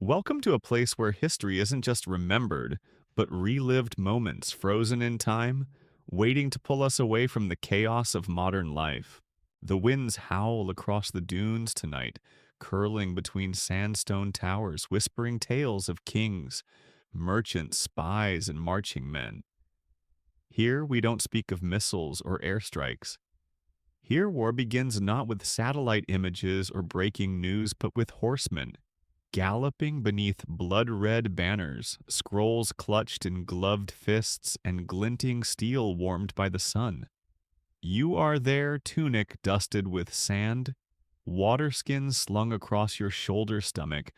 Welcome to a place where history isn't just remembered, but relived moments frozen in time, waiting to pull us away from the chaos of modern life. The winds howl across the dunes tonight, curling between sandstone towers, whispering tales of kings, merchants, spies, and marching men. Here we don't speak of missiles or airstrikes. Here war begins not with satellite images or breaking news, but with horsemen galloping beneath blood-red banners, scrolls clutched in gloved fists, and glinting steel warmed by the sun. You are there, tunic dusted with sand, waterskin slung across your shoulder stomach,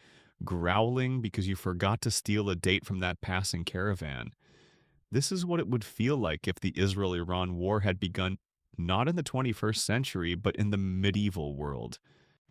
growling because you forgot to steal a date from that passing caravan. This is what it would feel like if the Israel-Iran war had begun not in the 21st century, but in the medieval world.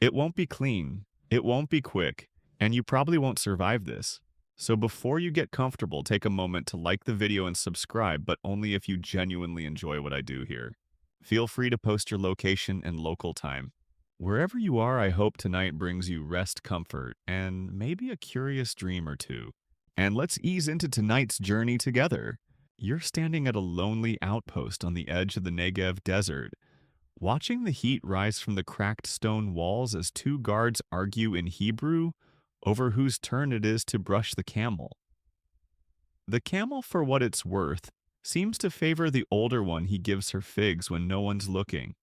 It won't be clean, it won't be quick, and you probably won't survive this. So before you get comfortable, take a moment to like the video and subscribe, but only if you genuinely enjoy what I do here. Feel free to post your location and local time. Wherever you are, I hope tonight brings you rest, comfort, and maybe a curious dream or two. And let's ease into tonight's journey together. You're standing at a lonely outpost on the edge of the Negev desert, watching the heat rise from the cracked stone walls as two guards argue in Hebrew over whose turn it is to brush the camel. The camel, for what it's worth, seems to favor the older one. He gives her figs when no one's looking.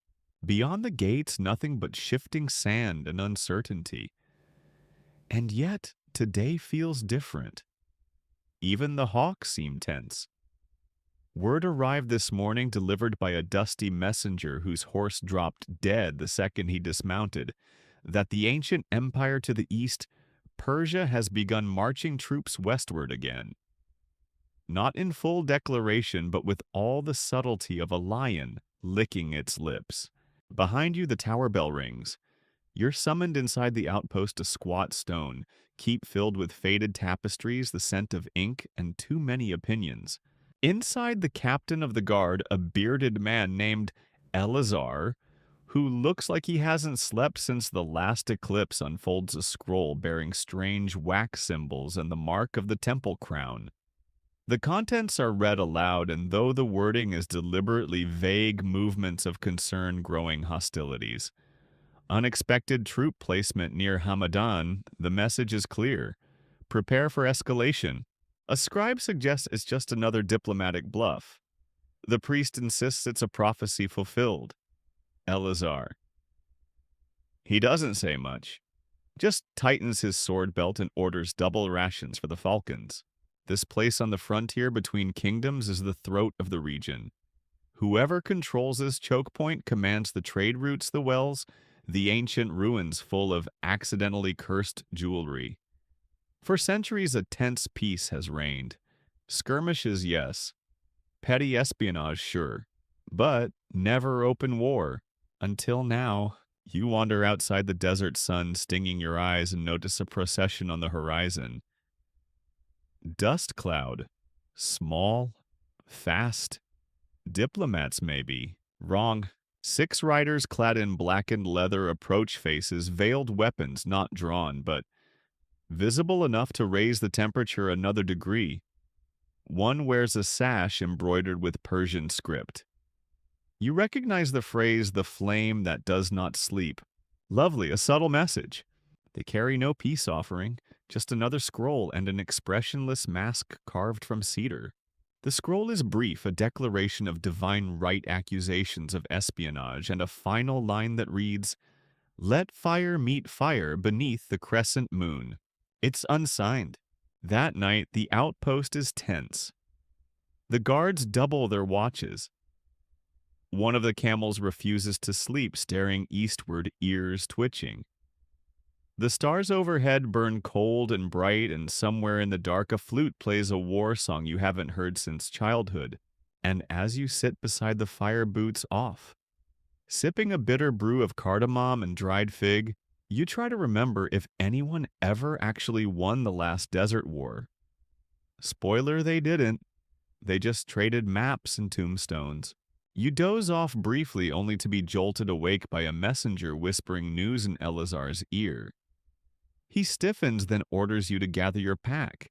Beyond the gates, nothing but shifting sand and uncertainty. And yet, today feels different. Even the hawks seem tense. Word arrived this morning delivered by a dusty messenger whose horse dropped dead the second he dismounted, that the ancient empire to the east, Persia, has begun marching troops westward again. Not in full declaration, but with all the subtlety of a lion licking its lips. Behind you the tower bell rings. You're summoned inside the outpost to squat stone, keep filled with faded tapestries, the scent of ink, and too many opinions. Inside the captain of the guard, a bearded man named Eleazar, who looks like he hasn't slept since the last eclipse, unfolds a scroll bearing strange wax symbols and the mark of the temple crown. The contents are read aloud, and though the wording is deliberately vague movements of concern growing hostilities. Unexpected troop placement near Hamadan, the message is clear. Prepare for escalation. A scribe suggests it's just another diplomatic bluff. The priest insists it's a prophecy fulfilled. Eleazar. He doesn't say much, just tightens his sword belt and orders double rations for the falcons. This place on the frontier between kingdoms is the throat of the region. Whoever controls this choke point commands the trade routes, the wells, the ancient ruins full of accidentally cursed jewelry. For centuries, a tense peace has reigned. Skirmishes, yes. Petty espionage, sure. But never open war. Until now, you wander outside the desert sun, stinging your eyes, and notice a procession on the horizon. Dust cloud. Small. Fast. Diplomats, maybe. Wrong. 6 riders clad in blackened leather approach faces, veiled weapons not drawn, but visible enough to raise the temperature another degree. One wears a sash embroidered with Persian script. You recognize the phrase, "the flame that does not sleep." Lovely, a subtle message. They carry no peace offering, just another scroll and an expressionless mask carved from cedar. The scroll is brief, a declaration of divine right accusations of espionage, and a final line that reads, "Let fire meet fire beneath the crescent moon." It's unsigned. That night, the outpost is tense. The guards double their watches. One of the camels refuses to sleep, staring eastward, ears twitching. The stars overhead burn cold and bright, and somewhere in the dark a flute plays a war song you haven't heard since childhood. And as you sit beside the fire boots off, sipping a bitter brew of cardamom and dried fig, you try to remember if anyone ever actually won the last desert war. Spoiler, they didn't. They just traded maps and tombstones. You doze off briefly, only to be jolted awake by a messenger whispering news in Eleazar's ear. He stiffens, then orders you to gather your pack.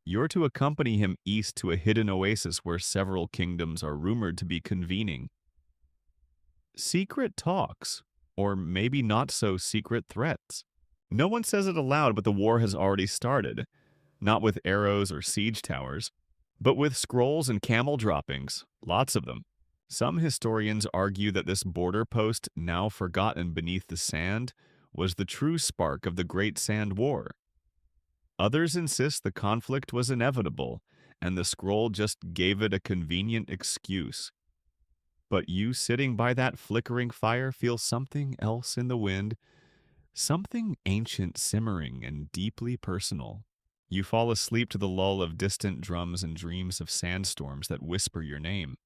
You're to accompany him east to a hidden oasis where several kingdoms are rumored to be convening. Secret talks, or maybe not so secret threats. No one says it aloud, but the war has already started. Not with arrows or siege towers, but with scrolls and camel droppings, lots of them. Some historians argue that this border post, now forgotten beneath the sand, was the true spark of the Great Sand War. Others insist the conflict was inevitable, and the scroll just gave it a convenient excuse. But you sitting by that flickering fire feel something else in the wind, something ancient simmering and deeply personal. You fall asleep to the lull of distant drums and dreams of sandstorms that whisper your name.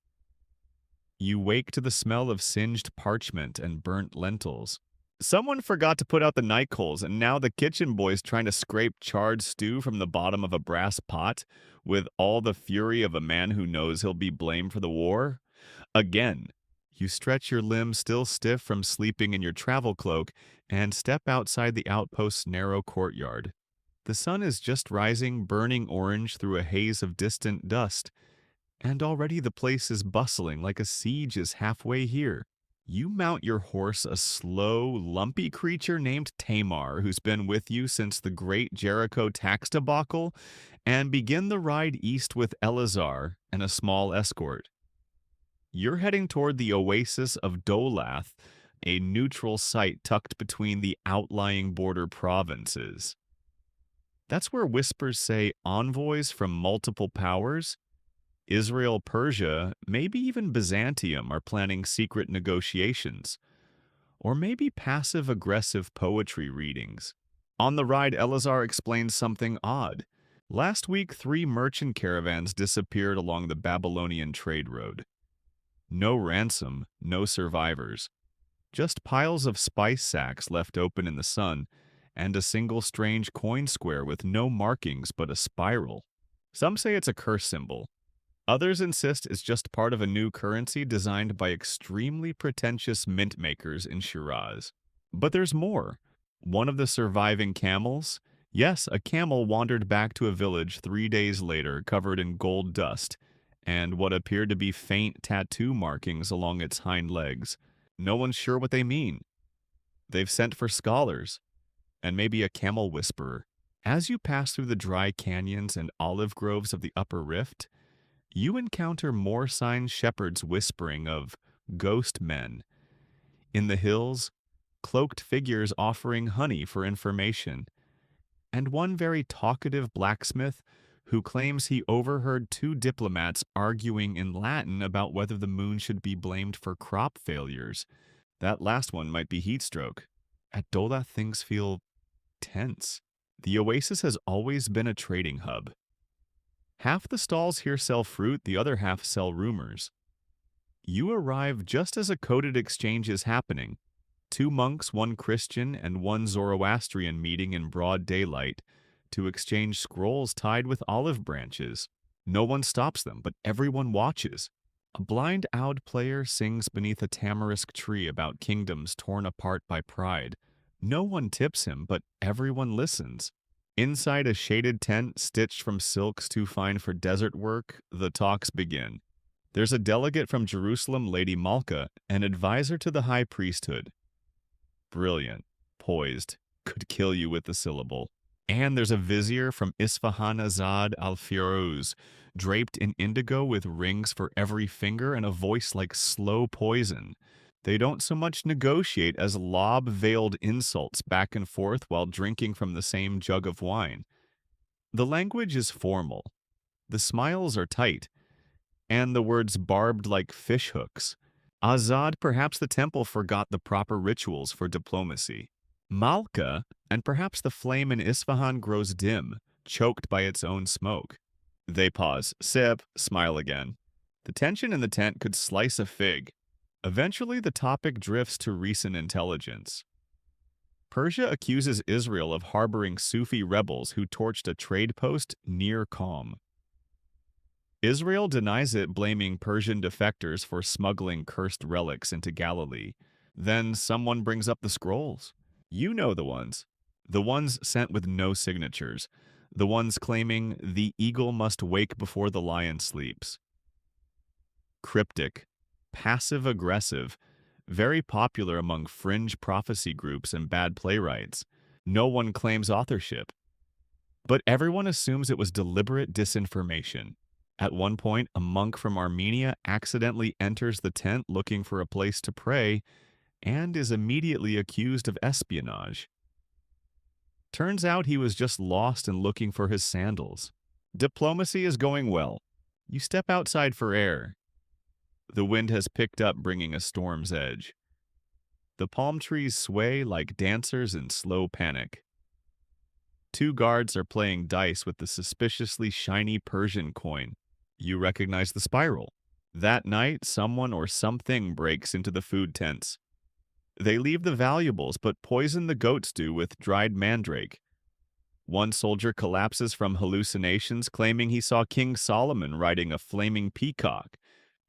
You wake to the smell of singed parchment and burnt lentils. Someone forgot to put out the night coals, and now the kitchen boy's trying to scrape charred stew from the bottom of a brass pot with all the fury of a man who knows he'll be blamed for the war. Again, you stretch your limbs still stiff from sleeping in your travel cloak and step outside the outpost's narrow courtyard. The sun is just rising, burning orange through a haze of distant dust, and already the place is bustling like a siege is halfway here. You mount your horse, a slow, lumpy creature named Tamar, who's been with you since the great Jericho tax debacle, and begin the ride east with Eleazar and a small escort. You're heading toward the oasis of Dolath, a neutral site tucked between the outlying border provinces. That's where whispers say envoys from multiple powers, Israel, Persia, maybe even Byzantium, are planning secret negotiations. Or maybe passive-aggressive poetry readings. On the ride, Eleazar explains something odd. Last week, 3 merchant caravans disappeared along the Babylonian trade road. No ransom, no survivors. Just piles of spice sacks left open in the sun, and a single strange coin square with no markings but a spiral. Some say it's a curse symbol. Others insist it's just part of a new currency designed by extremely pretentious mint makers in Shiraz. But there's more. One of the surviving camels, yes, a camel wandered back to a village 3 days later covered in gold dust and what appeared to be faint tattoo markings along its hind legs. No one's sure what they mean. They've sent for scholars, and maybe a camel whisperer. As you pass through the dry canyons and olive groves of the upper rift, you encounter more sign shepherds whispering of ghost men. In the hills, cloaked figures offering honey for information, and one very talkative blacksmith who claims he overheard 2 diplomats arguing in Latin about whether the moon should be blamed for crop failures. That last one might be heat stroke. At Dola, things feel tense. The oasis has always been a trading hub. Half the stalls here sell fruit, the other half sell rumors. You arrive just as a coded exchange is happening. 2 monks, 1 Christian, and 1 Zoroastrian meeting in broad daylight to exchange scrolls tied with olive branches. No one stops them, but everyone watches. A blind oud player sings beneath a tamarisk tree about kingdoms torn apart by pride. No one tips him, but everyone listens. Inside a shaded tent stitched from silks too fine for desert work, the talks begin. There's a delegate from Jerusalem, Lady Malka, an advisor to the high priesthood. Brilliant, poised, could kill you with the syllable. And there's a vizier from Isfahan Azad al-Firuz, draped in indigo with rings for every finger and a voice like slow poison. They don't so much negotiate as lob veiled insults back and forth while drinking from the same jug of wine. The language is formal. The smiles are tight, and the words barbed like fishhooks. Azad, perhaps the temple forgot the proper rituals for diplomacy. Malka, and perhaps the flame in Isfahan grows dim, choked by its own smoke. They pause, sip, smile again. The tension in the tent could slice a fig. Eventually, the topic drifts to recent intelligence. Persia accuses Israel of harboring Sufi rebels who torched a trade post near Qom. Israel denies it, blaming Persian defectors for smuggling cursed relics into Galilee. Then someone brings up the scrolls. You know the ones. The ones sent with no signatures. The ones claiming the eagle must wake before the lion sleeps. Cryptic, passive-aggressive, very popular among fringe prophecy groups and bad playwrights. No one claims authorship, but everyone assumes it was deliberate disinformation. At one point, a monk from Armenia accidentally enters the tent looking for a place to pray and is immediately accused of espionage. Turns out he was just lost and looking for his sandals. Diplomacy is going well. You step outside for air. The wind has picked up, bringing a storm's edge. The palm trees sway like dancers in slow panic. Two guards are playing dice with the suspiciously shiny Persian coin. You recognize the spiral. That night, someone or something breaks into the food tents. They leave the valuables, but poison the goat stew with dried mandrake. One soldier collapses from hallucinations, claiming he saw King Solomon riding a flaming peacock.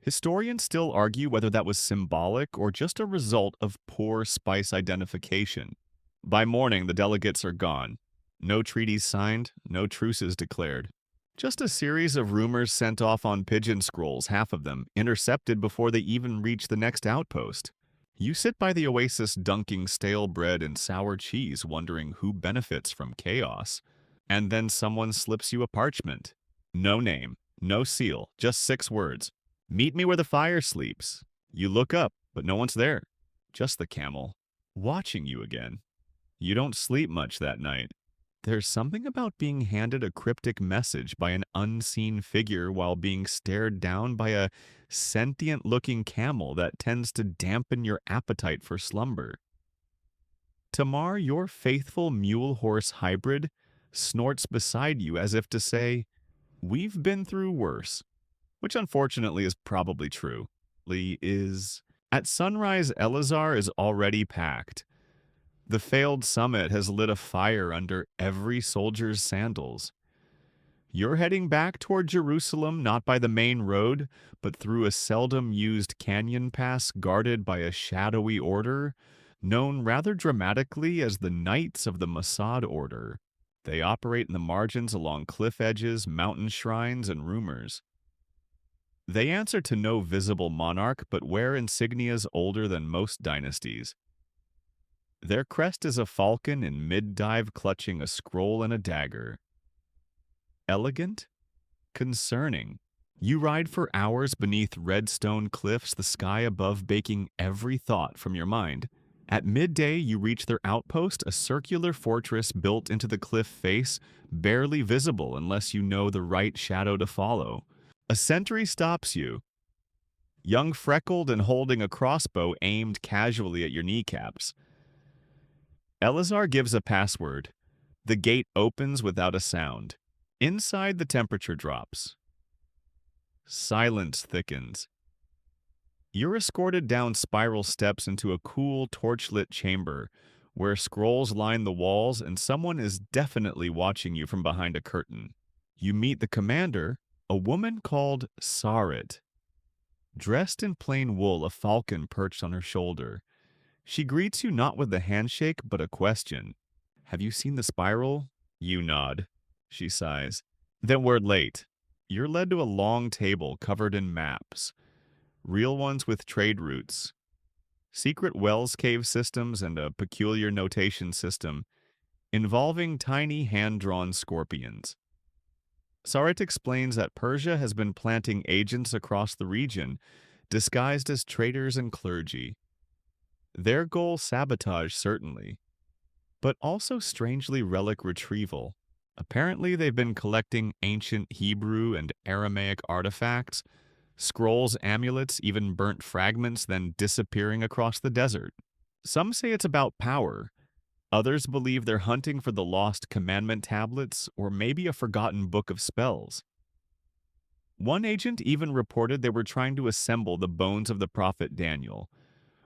Historians still argue whether that was symbolic or just a result of poor spice identification. By morning, the delegates are gone. No treaties signed, no truces declared. Just a series of rumors sent off on pigeon scrolls, half of them intercepted before they even reach the next outpost. You sit by the oasis dunking stale bread and sour cheese, wondering who benefits from chaos. And then someone slips you a parchment. No name, no seal, just 6 words. Meet me where the fire sleeps. You look up, but no one's there. Just the camel, watching you again. You don't sleep much that night. There's something about being handed a cryptic message by an unseen figure while being stared down by a sentient-looking camel that tends to dampen your appetite for slumber. Tamar, your faithful mule-horse hybrid, snorts beside you as if to say, "We've been through worse," which unfortunately is probably true. Lee is... At sunrise, Eleazar is already packed. The failed summit has lit a fire under every soldier's sandals. You're heading back toward Jerusalem, not by the main road, but through a seldom-used canyon pass guarded by a shadowy order, known rather dramatically as the Knights of the Mossad Order. They operate in the margins along cliff edges, mountain shrines, and rumors. They answer to no visible monarch, but wear insignias older than most dynasties. Their crest is a falcon in mid-dive clutching a scroll and a dagger. Elegant? Concerning. You ride for hours beneath red stone cliffs, the sky above baking every thought from your mind. At midday, you reach their outpost, a circular fortress built into the cliff face, barely visible unless you know the right shadow to follow. A sentry stops you. Young, freckled, and holding a crossbow aimed casually at your kneecaps. Eleazar gives a password. The gate opens without a sound. Inside, the temperature drops. Silence thickens. You're escorted down spiral steps into a cool, torchlit chamber where scrolls line the walls and someone is definitely watching you from behind a curtain. You meet the commander, a woman called Sarit. Dressed in plain wool, a falcon perched on her shoulder. She greets you not with a handshake, but a question. Have you seen the spiral? You nod. She sighs. Then we're late. You're led to a long table covered in maps. Real ones with trade routes. Secret Wells cave systems and a peculiar notation system involving tiny hand-drawn scorpions. Sarit explains that Persia has been planting agents across the region, disguised as traders and clergy. Their goal sabotage, certainly, but also strangely relic retrieval. Apparently they've been collecting ancient Hebrew and Aramaic artifacts, scrolls, amulets, even burnt fragments, then disappearing across the desert. Some say it's about power. Others believe they're hunting for the lost commandment tablets or maybe a forgotten book of spells. One agent even reported they were trying to assemble the bones of the prophet Daniel.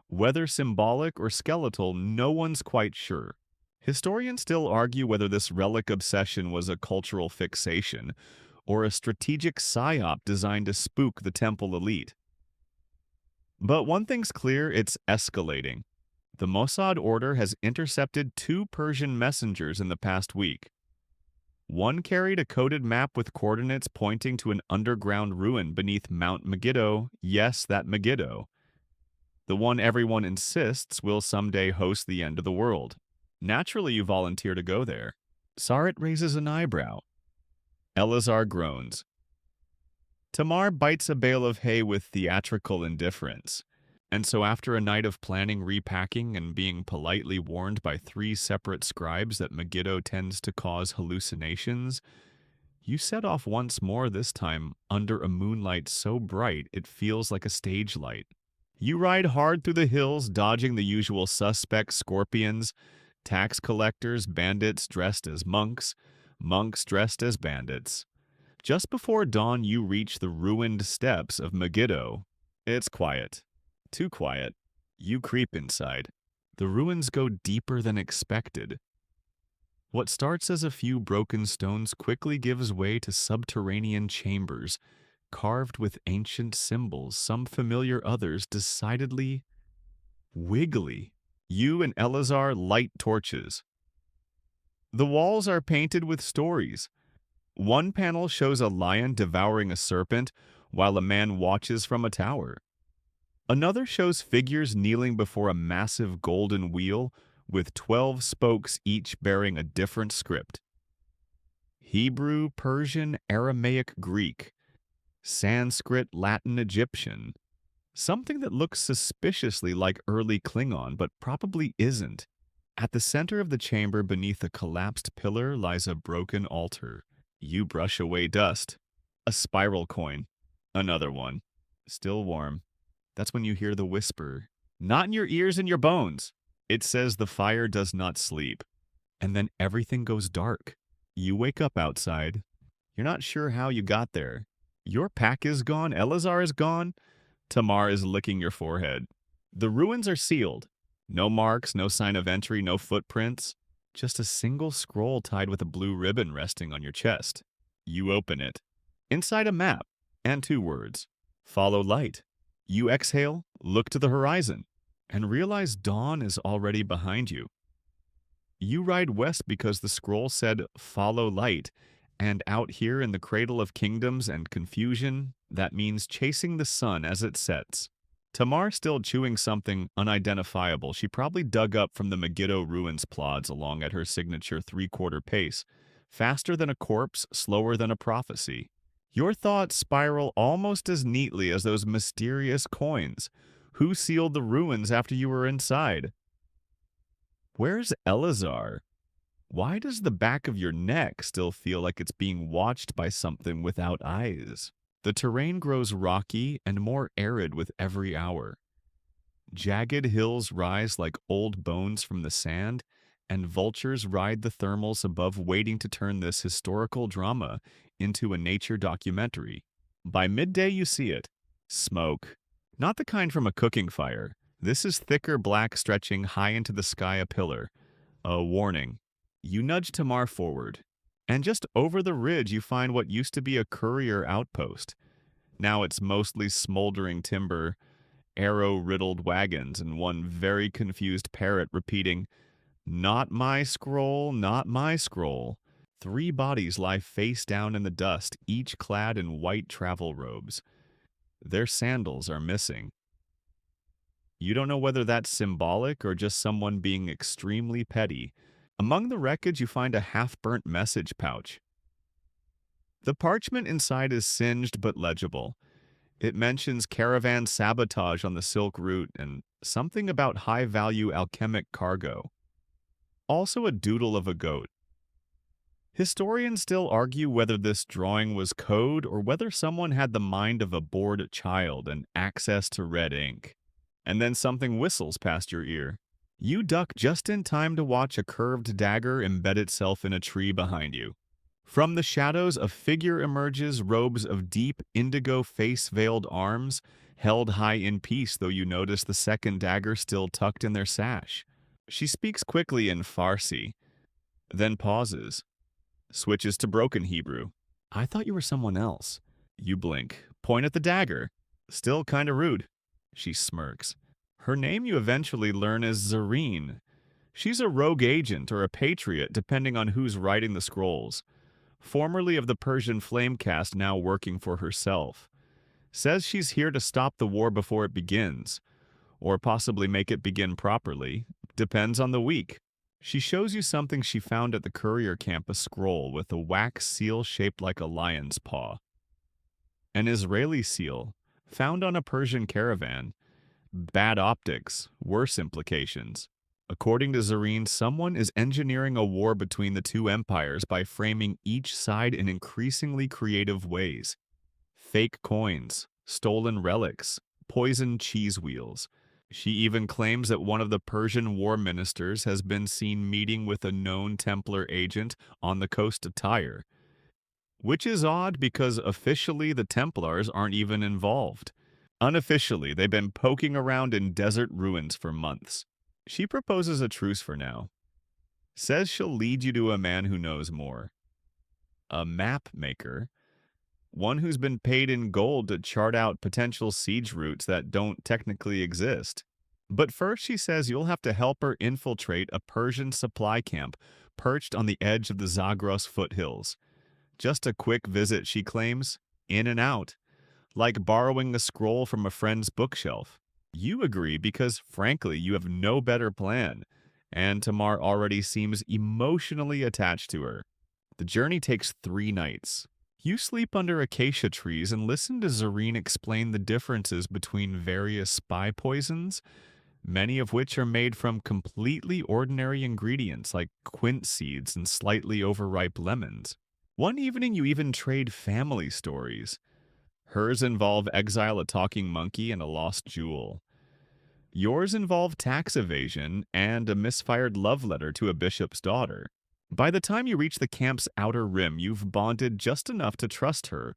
Whether symbolic or skeletal, no one's quite sure. Historians still argue whether this relic obsession was a cultural fixation or a strategic psyop designed to spook the temple elite. But one thing's clear, it's escalating. The Mossad order has intercepted two Persian messengers in the past week. One carried a coded map with coordinates pointing to an underground ruin beneath Mount Megiddo. Yes, that Megiddo. The one everyone insists will someday host the end of the world. Naturally, you volunteer to go there. Sarit raises an eyebrow. Eleazar groans. Tamar bites a bale of hay with theatrical indifference. And so after a night of planning, repacking, and being politely warned by three separate scribes that Megiddo tends to cause hallucinations, you set off once more, this time under a moonlight so bright it feels like a stage light. You ride hard through the hills, dodging the usual suspects, scorpions, tax collectors, bandits dressed as monks, monks dressed as bandits. Just before dawn, you reach the ruined steps of Megiddo. It's quiet. Too quiet. You creep inside. The ruins go deeper than expected. What starts as a few broken stones quickly gives way to subterranean chambers, carved with ancient symbols, some familiar, others decidedly wiggly. You and Eleazar light torches. The walls are painted with stories. One panel shows a lion devouring a serpent while a man watches from a tower. Another shows figures kneeling before a massive golden wheel with 12 spokes, each bearing a different script. Hebrew, Persian, Aramaic, Greek, Sanskrit, Latin, Egyptian. Something that looks suspiciously like early Klingon, but probably isn't. At the center of the chamber, beneath a collapsed pillar, lies a broken altar. You brush away dust. A spiral coin. Another one. Still warm. That's when you hear the whisper. Not in your ears, in your bones. It says the fire does not sleep. And then everything goes dark. You wake up outside. You're not sure how you got there. Your pack is gone. Eleazar is gone. Tamar is licking your forehead. The ruins are sealed. No marks, no sign of entry, no footprints. Just a single scroll tied with a blue ribbon resting on your chest. You open it. Inside a map and two words. Follow light. You exhale, look to the horizon, and realize dawn is already behind you. You ride west because the scroll said, follow light, and out here in the cradle of kingdoms and confusion, that means chasing the sun as it sets. Tamar still chewing something unidentifiable she probably dug up from the Megiddo ruins plods along at her signature three-quarter pace, faster than a corpse, slower than a prophecy. Your thoughts spiral almost as neatly as those mysterious coins. Who sealed the ruins after you were inside? Where's Eleazar? Why does the back of your neck still feel like it's being watched by something without eyes? The terrain grows rocky and more arid with every hour. Jagged hills rise like old bones from the sand, and vultures ride the thermals above, waiting to turn this historical drama into a nature documentary. By midday, you see it. Smoke. Not the kind from a cooking fire. This is thicker black, stretching high into the sky, a pillar. A warning. You nudge Tamar forward, and just over the ridge you find what used to be a courier outpost. Now it's mostly smoldering timber, arrow-riddled wagons, and one very confused parrot repeating, "Not my scroll, not my scroll." Three bodies lie face down in the dust, each clad in white travel robes. Their sandals are missing. You don't know whether that's symbolic or just someone being extremely petty. Among the wreckage, you find a half-burnt message pouch. The parchment inside is singed but legible. It mentions caravan sabotage on the Silk Route and something about high-value alchemic cargo. Also a doodle of a goat. Historians still argue whether this drawing was code or whether someone had the mind of a bored child and access to red ink. And then something whistles past your ear. You duck just in time to watch a curved dagger embed itself in a tree behind you. From the shadows, a figure emerges, robes of deep indigo face-veiled arms, held high in peace, though you notice the second dagger still tucked in their sash. She speaks quickly in Farsi, then pauses. Switches to broken Hebrew. I thought you were someone else. You blink. Point at the dagger. Still kinda rude. She smirks. Her name you eventually learn is Zareen. She's a rogue agent or a patriot, depending on who's writing the scrolls. Formerly of the Persian flame caste, now working for herself. Says she's here to stop the war before it begins, or possibly make it begin properly. Depends on the week. She shows you something she found at the courier camp, a scroll with a wax seal shaped like a lion's paw. An Israeli seal, found on a Persian caravan. Bad optics, worse implications. According to Zareen, someone is engineering a war between the two empires by framing each side in increasingly creative ways. Fake coins, stolen relics, poisoned cheese wheels. She even claims that one of the Persian war ministers has been seen meeting with a known Templar agent on the coast of Tyre. Which is odd because officially the Templars aren't even involved. Unofficially, they've been poking around in desert ruins for months. She proposes a truce for now. Says she'll lead you to a man who knows more. A map maker. One who's been paid in gold to chart out potential siege routes that don't technically exist. But first, she says you'll have to help her infiltrate a Persian supply camp perched on the edge of the Zagros foothills. Just a quick visit, she claims. In and out. Like borrowing a scroll from a friend's bookshelf. You agree because, frankly, you have no better plan, and Tamar already seems emotionally attached to her. The journey takes 3 nights. You sleep under acacia trees and listen to Zareen explain the differences between various spy poisons, many of which are made from completely ordinary ingredients like quince seeds and slightly overripe lemons. One evening you even trade family stories. Hers involve exile, a talking monkey, and a lost jewel. Yours involve tax evasion and a misfired love letter to a bishop's daughter. By the time you reach the camp's outer rim, you've bonded just enough to trust her.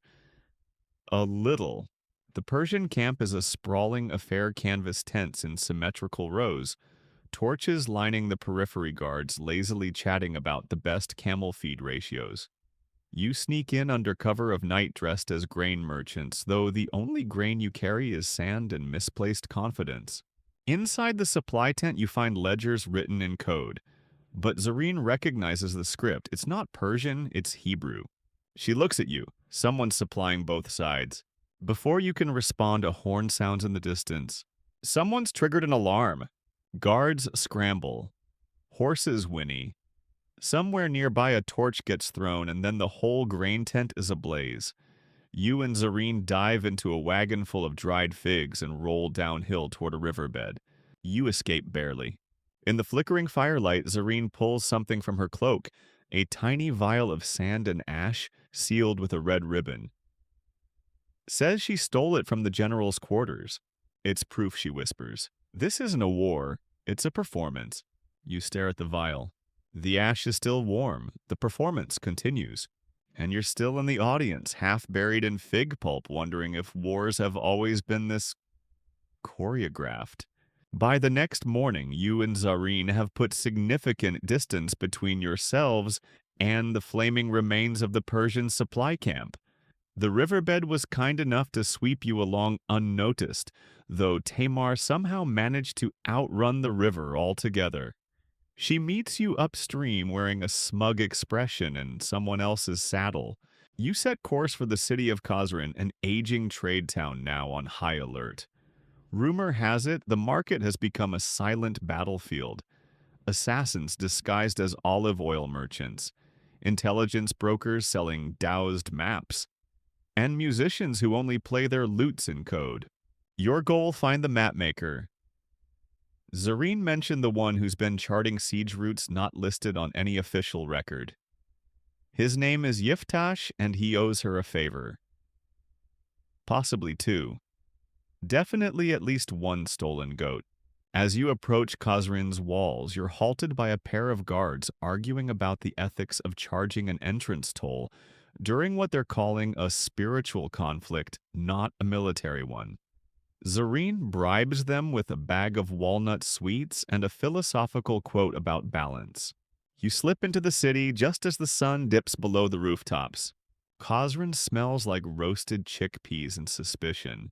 A little. The Persian camp is a sprawling affair of canvas tents in symmetrical rows, torches lining the periphery guards lazily chatting about the best camel feed ratios. You sneak in under cover of night dressed as grain merchants, though the only grain you carry is sand and misplaced confidence. Inside the supply tent you find ledgers written in code. But Zareen recognizes the script. It's not Persian, it's Hebrew. She looks at you. Someone's supplying both sides. Before you can respond, a horn sounds in the distance. Someone's triggered an alarm. Guards scramble. Horses whinny. Somewhere nearby a torch gets thrown, and then the whole grain tent is ablaze. You and Zareen dive into a wagon full of dried figs and roll downhill toward a riverbed. You escape barely. In the flickering firelight, Zareen pulls something from her cloak, a tiny vial of sand and ash sealed with a red ribbon. Says she stole it from the general's quarters. It's proof, she whispers. This isn't a war, it's a performance. You stare at the vial. The ash is still warm. The performance continues. And you're still in the audience, half buried in fig pulp, wondering if wars have always been this choreographed. By the next morning, you and Zareen have put significant distance between yourselves and the flaming remains of the Persian supply camp. The riverbed was kind enough to sweep you along unnoticed, though Tamar somehow managed to outrun the river altogether. She meets you upstream wearing a smug expression in someone else's saddle. You set course for the city of Khazran, an aging trade town now on high alert. Rumor has it the market has become a silent battlefield. Assassins disguised as olive oil merchants, intelligence brokers selling doused maps, and musicians who only play their lutes in code. Your goal, find the mapmaker. Zareen mentioned the one who's been charting siege routes not listed on any official record. His name is Yiftash, and he owes her a favor. Possibly 2. Definitely at least 1 stolen goat. As you approach Khazran's walls, you're halted by a pair of guards arguing about the ethics of charging an entrance toll during what they're calling a spiritual conflict, not a military one. Zareen bribes them with a bag of walnut sweets and a philosophical quote about balance. You slip into the city just as the sun dips below the rooftops. Khazran smells like roasted chickpeas and suspicion.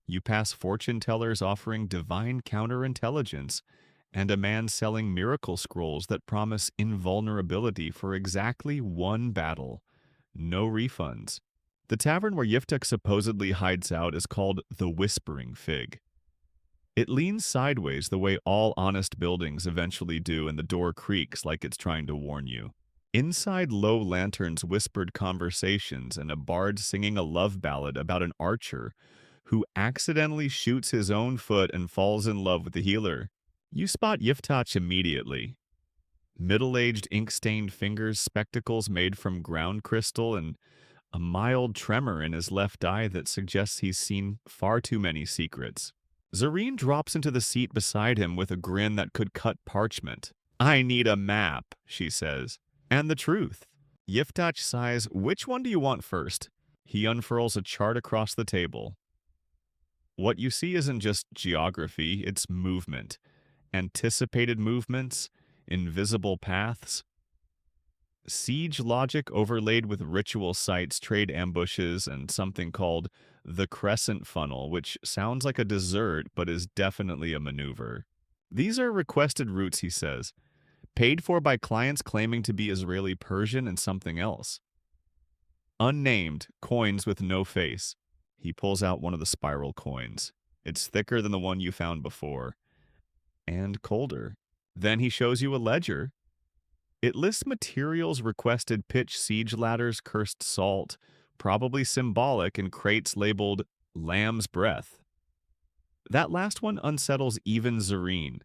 You pass fortune tellers offering divine counterintelligence, and a man selling miracle scrolls that promise invulnerability for exactly one battle. No refunds. The tavern where Yiftuk supposedly hides out is called the Whispering Fig. It leans sideways the way all honest buildings eventually do, and the door creaks like it's trying to warn you. Inside low lanterns whispered conversations and a bard singing a love ballad about an archer who accidentally shoots his own foot and falls in love with the healer. You spot Yiftach immediately. Middle-aged ink-stained fingers, spectacles made from ground crystal, and a mild tremor in his left eye that suggests he's seen far too many secrets. Zareen drops into the seat beside him with a grin that could cut parchment. "I need a map," she says. "And the truth." Yiftach sighs, "Which one do you want first?" He unfurls a chart across the table. What you see isn't just geography, it's movement. Anticipated movements, invisible paths, siege logic overlaid with ritual sites, trade ambushes, and something called the crescent funnel, which sounds like a dessert but is definitely a maneuver. These are requested routes, he says, paid for by clients claiming to be Israeli Persian and something else. Unnamed, coins with no face. He pulls out one of the spiral coins. It's thicker than the one you found before, and colder. Then he shows you a ledger. It lists materials requested: pitch, siege ladders, cursed salt, probably symbolic, and crates labeled lamb's breath. That last one unsettles even Zareen.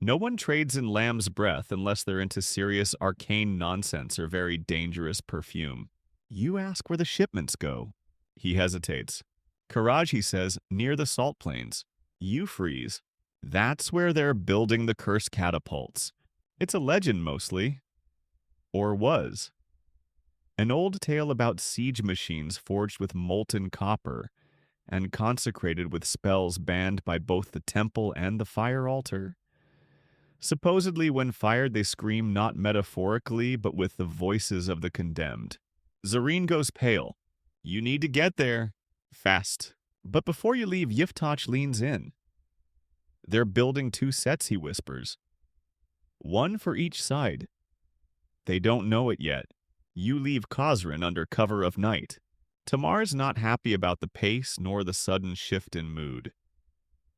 No one trades in lamb's breath unless they're into serious arcane nonsense or very dangerous perfume. You ask where the shipments go. He hesitates. Karaj, he says, near the salt plains. You freeze. That's where they're building the cursed catapults. It's a legend mostly. Or was. An old tale about siege machines forged with molten copper and consecrated with spells banned by both the temple and the fire altar. Supposedly, when fired, they scream not metaphorically, but with the voices of the condemned. Zareen goes pale. You need to get there. Fast. But before you leave, Yiftach leans in. They're building 2 sets, he whispers. One for each side. They don't know it yet. You leave Khazrin under cover of night. Tamar's not happy about the pace nor the sudden shift in mood.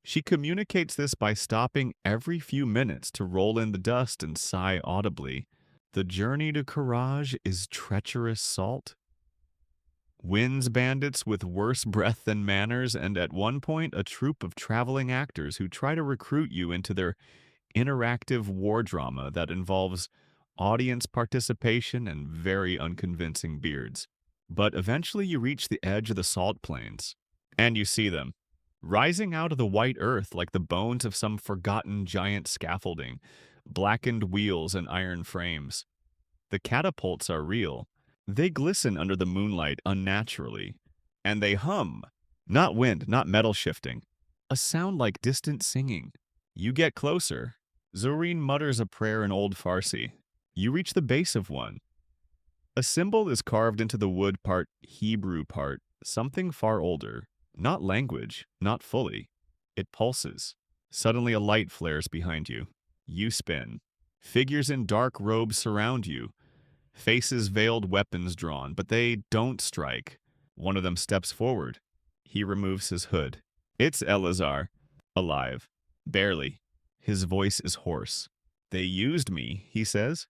She communicates this by stopping every few minutes to roll in the dust and sigh audibly. The journey to Karaj is treacherous salt. Winds bandits with worse breath than manners, and at one point a troupe of traveling actors who try to recruit you into their interactive war drama that involves audience participation and very unconvincing beards. But eventually you reach the edge of the salt plains, and you see them, rising out of the white earth like the bones of some forgotten giant scaffolding, blackened wheels and iron frames. The catapults are real. They glisten under the moonlight unnaturally, and they hum. Not wind, not metal shifting. A sound like distant singing. You get closer. Zoreen mutters a prayer in Old Farsi. You reach the base of one. A symbol is carved into the wood, part Hebrew, part something far older. Not language, not fully. It pulses. Suddenly a light flares behind you. You spin. Figures in dark robes surround you. Faces veiled, weapons drawn, but they don't strike. One of them steps forward. He removes his hood. It's Elazar. Alive. Barely. His voice is hoarse. They used me, he says.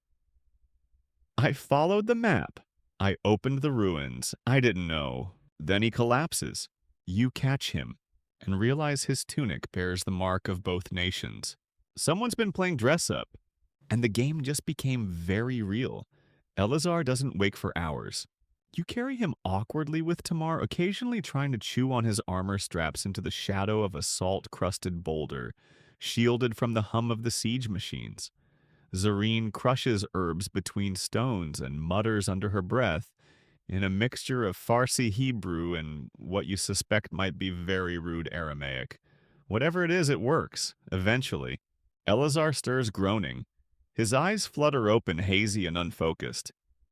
I followed the map. I opened the ruins. I didn't know. Then he collapses. You catch him and realize his tunic bears the mark of both nations. Someone's been playing dress-up, and the game just became very real. Elazar doesn't wake for hours. You carry him awkwardly with Tamar, occasionally trying to chew on his armor straps into the shadow of a salt-crusted boulder, shielded from the hum of the siege machines. Zareen crushes herbs between stones and mutters under her breath in a mixture of Farsi Hebrew and what you suspect might be very rude Aramaic. Whatever it is, it works, eventually. Elazar stirs, groaning. His eyes flutter open, hazy and unfocused.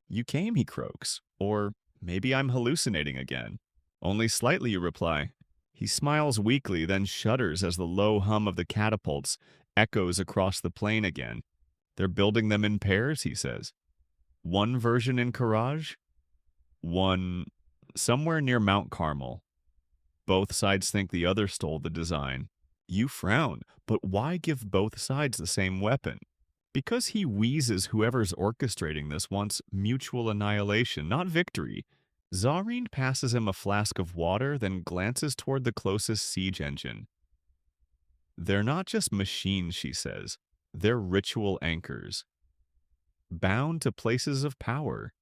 You came, he croaks. Or maybe I'm hallucinating again. Only slightly, you reply. He smiles weakly, then shudders as the low hum of the catapults echoes across the plain again. They're building them in pairs, he says. One version in Courage, one somewhere near Mount Carmel. Both sides think the other stole the design. You frown, but why give both sides the same weapon? Because he wheezes whoever's orchestrating this wants mutual annihilation, not victory. Zareen passes him a flask of water, then glances toward the closest siege engine. They're not just machines, she says. They're ritual anchors, bound to places of power.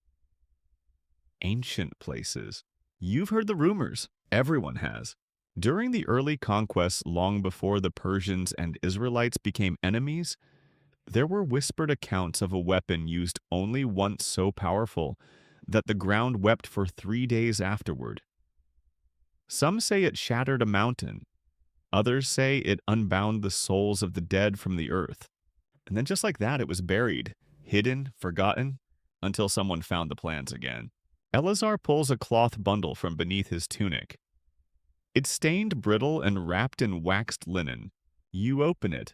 Ancient places. You've heard the rumors. Everyone has. During the early conquests, long before the Persians and Israelites became enemies, there were whispered accounts of a weapon used only once so powerful that the ground wept for 3 days afterward. Some say it shattered a mountain. Others say it unbound the souls of the dead from the earth. And then just like that, it was buried, hidden, forgotten, until someone found the plans again. Eleazar pulls a cloth bundle from beneath his tunic. It's stained, brittle, and wrapped in waxed linen. You open it.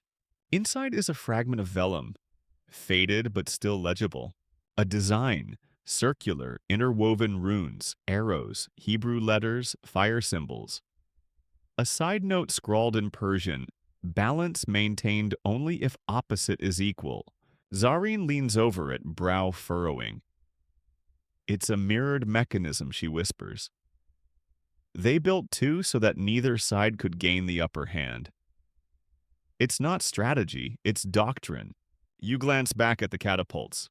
Inside is a fragment of vellum, faded but still legible. A design, circular, interwoven runes, arrows, Hebrew letters, fire symbols. A side note scrawled in Persian, balance maintained only if opposite is equal. Zareen leans over it, brow furrowing. It's a mirrored mechanism, she whispers. They built two so that neither side could gain the upper hand. It's not strategy, it's doctrine. You glance back at the catapults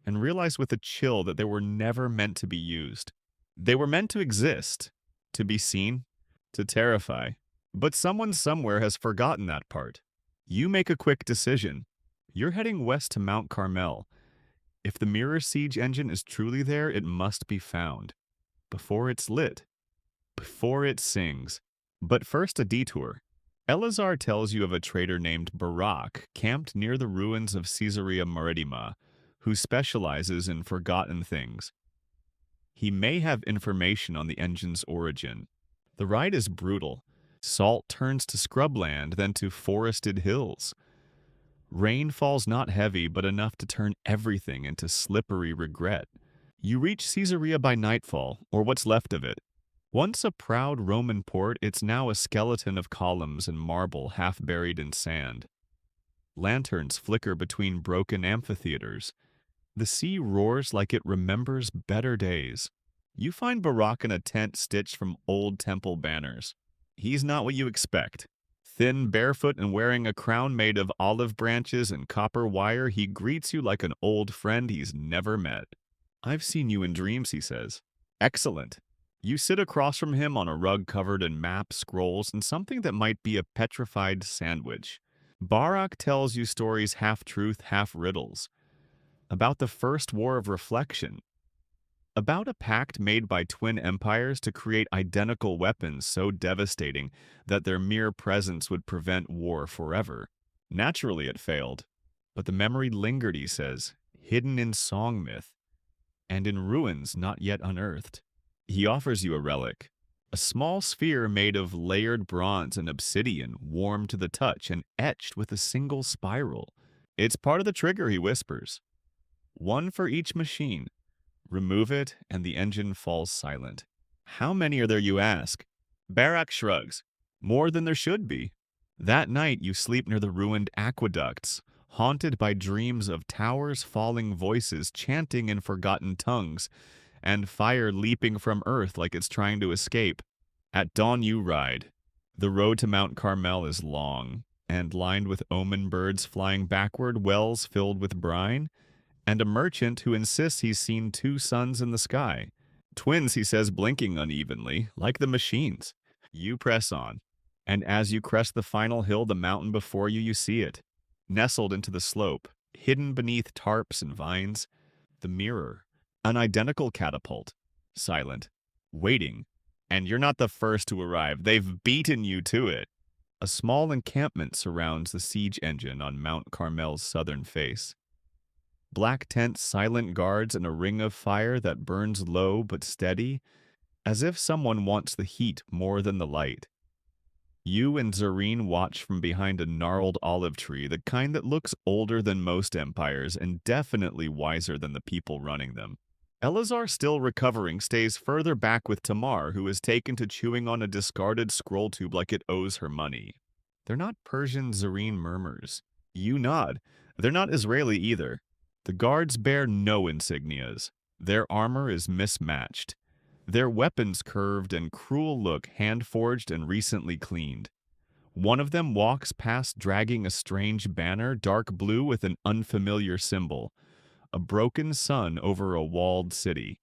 and realize with a chill that they were never meant to be used. They were meant to exist, to be seen, to terrify. But someone somewhere has forgotten that part. You make a quick decision. You're heading west to Mount Carmel. If the mirror siege engine is truly there, it must be found. Before it's lit. Before it sings. But first a detour. Eleazar tells you of a trader named Barak, camped near the ruins of Caesarea Maritima, who specializes in forgotten things. He may have information on the engine's origin. The ride is brutal. Salt turns to scrubland, then to forested hills. Rain falls not heavy, but enough to turn everything into slippery regret. You reach Caesarea by nightfall, or what's left of it. Once a proud Roman port, it's now a skeleton of columns and marble half buried in sand. Lanterns flicker between broken amphitheaters. The sea roars like it remembers better days. You find Barak in a tent stitched from old temple banners. He's not what you expect. Thin, barefoot, and wearing a crown made of olive branches and copper wire, he greets you like an old friend he's never met. I've seen you in dreams, he says. Excellent. You sit across from him on a rug covered in maps, scrolls, and something that might be a petrified sandwich. Barak tells you stories half truth, half riddles. About the First War of Reflection. About a pact made by twin empires to create identical weapons so devastating that their mere presence would prevent war forever. Naturally, it failed. But the memory lingered, he says, hidden in song myth, and in ruins not yet unearthed. He offers you a relic, a small sphere made of layered bronze and obsidian, warm to the touch and etched with a single spiral. It's part of the trigger, he whispers. One for each machine. Remove it, and the engine falls silent. How many are there, you ask? Barak shrugs. More than there should be. That night you sleep near the ruined aqueducts, haunted by dreams of towers falling voices chanting in forgotten tongues, and fire leaping from earth like it's trying to escape. At dawn you ride. The road to Mount Carmel is long, and lined with omen birds flying backward, wells filled with brine, and a merchant who insists he's seen two suns in the sky. Twins, he says, blinking unevenly, like the machines. You press on, and as you crest the final hill, the mountain before you, you see it. Nestled into the slope, hidden beneath tarps and vines, the mirror, an identical catapult, silent, waiting. And you're not the first to arrive. They've beaten you to it. A small encampment surrounds the siege engine on Mount Carmel's southern face. Black tents, silent guards, and a ring of fire that burns low but steady, as if someone wants the heat more than the light. You and Zareen watch from behind a gnarled olive tree, the kind that looks older than most empires and definitely wiser than the people running them. Elazar, still recovering, stays further back with Tamar, who is taken to chewing on a discarded scroll tube like it owes her money. They're not Persian, Zareen murmurs. You nod. They're not Israeli either. The guards bear no insignias. Their armor is mismatched. Their weapons curved and cruel look hand-forged and recently cleaned. One of them walks past dragging a strange banner, dark blue with an unfamiliar symbol. A broken sun over a walled city.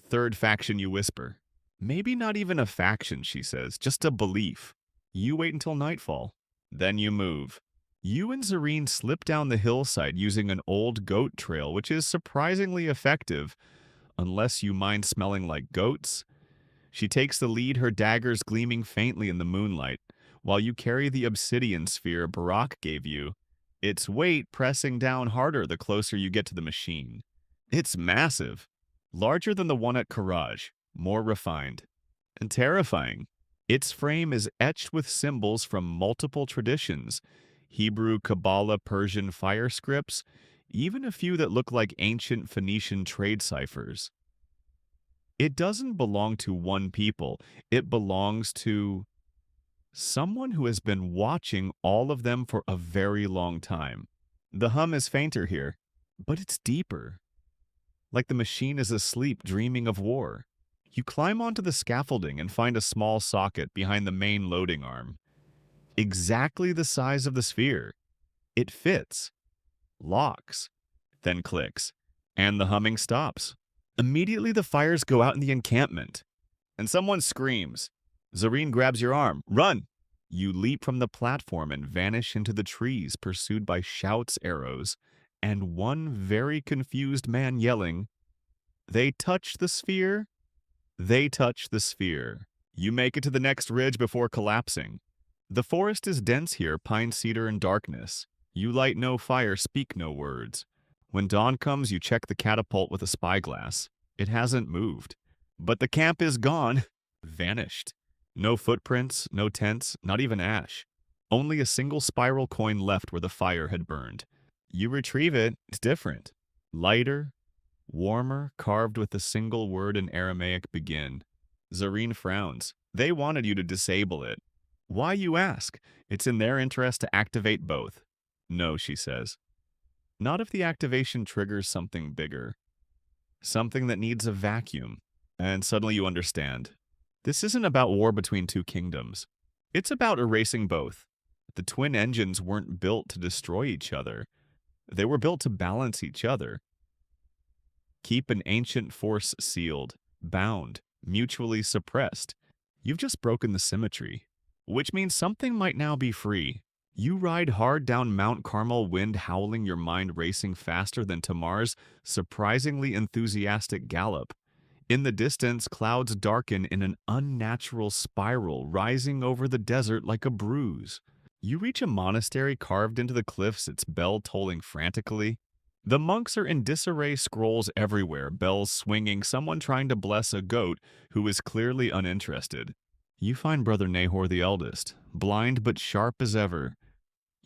Third faction, you whisper. Maybe not even a faction, she says, just a belief. You wait until nightfall. Then you move. You and Zareen slip down the hillside using an old goat trail, which is surprisingly effective, unless you mind smelling like goats. She takes the lead, her daggers gleaming faintly in the moonlight, while you carry the obsidian sphere Barak gave you, its weight pressing down harder the closer you get to the machine. It's massive, larger than the one at Karaj, more refined, and terrifying. Its frame is etched with symbols from multiple traditions, Hebrew, Kabbalah, Persian fire scripts, even a few that look like ancient Phoenician trade ciphers. It doesn't belong to one people. It belongs to someone who has been watching all of them for a very long time. The hum is fainter here, but it's deeper, like the machine is asleep dreaming of war. You climb onto the scaffolding and find a small socket behind the main loading arm. Exactly the size of the sphere. It fits, locks, then clicks, and the humming stops. Immediately the fires go out in the encampment, and someone screams. Zareen grabs your arm. Run! You leap from the platform and vanish into the trees, pursued by shouts, arrows, and one very confused man yelling, "They touch the sphere? They touch the sphere." You make it to the next ridge before collapsing. The forest is dense here, pine, cedar, and darkness. You light no fire, speak no words. When dawn comes, you check the catapult with a spyglass. It hasn't moved. But the camp is gone. Vanished. No footprints, no tents, not even ash. Only a single spiral coin left where the fire had burned. You retrieve it. It's different. Lighter, warmer, carved with a single word in Aramaic, begin. Zareen frowns. They wanted you to disable it. Why, you ask? It's in their interest to activate both. No, she says. Not if the activation triggers something bigger. Something that needs a vacuum. And suddenly you understand. This isn't about war between two kingdoms. It's about erasing both. The twin engines weren't built to destroy each other. They were built to balance each other. Keep an ancient force sealed, bound, mutually suppressed. You've just broken the symmetry, which means something might now be free. You ride hard down Mount Carmel, wind howling, your mind racing faster than Tamar's surprisingly enthusiastic gallop. In the distance, clouds darken in an unnatural spiral, rising over the desert like a bruise. You reach a monastery carved into the cliffs, its bell tolling frantically. The monks are in disarray, scrolls everywhere, bells swinging, someone trying to bless a goat who is clearly uninterested. You find Brother Nahor the eldest, blind but sharp as ever.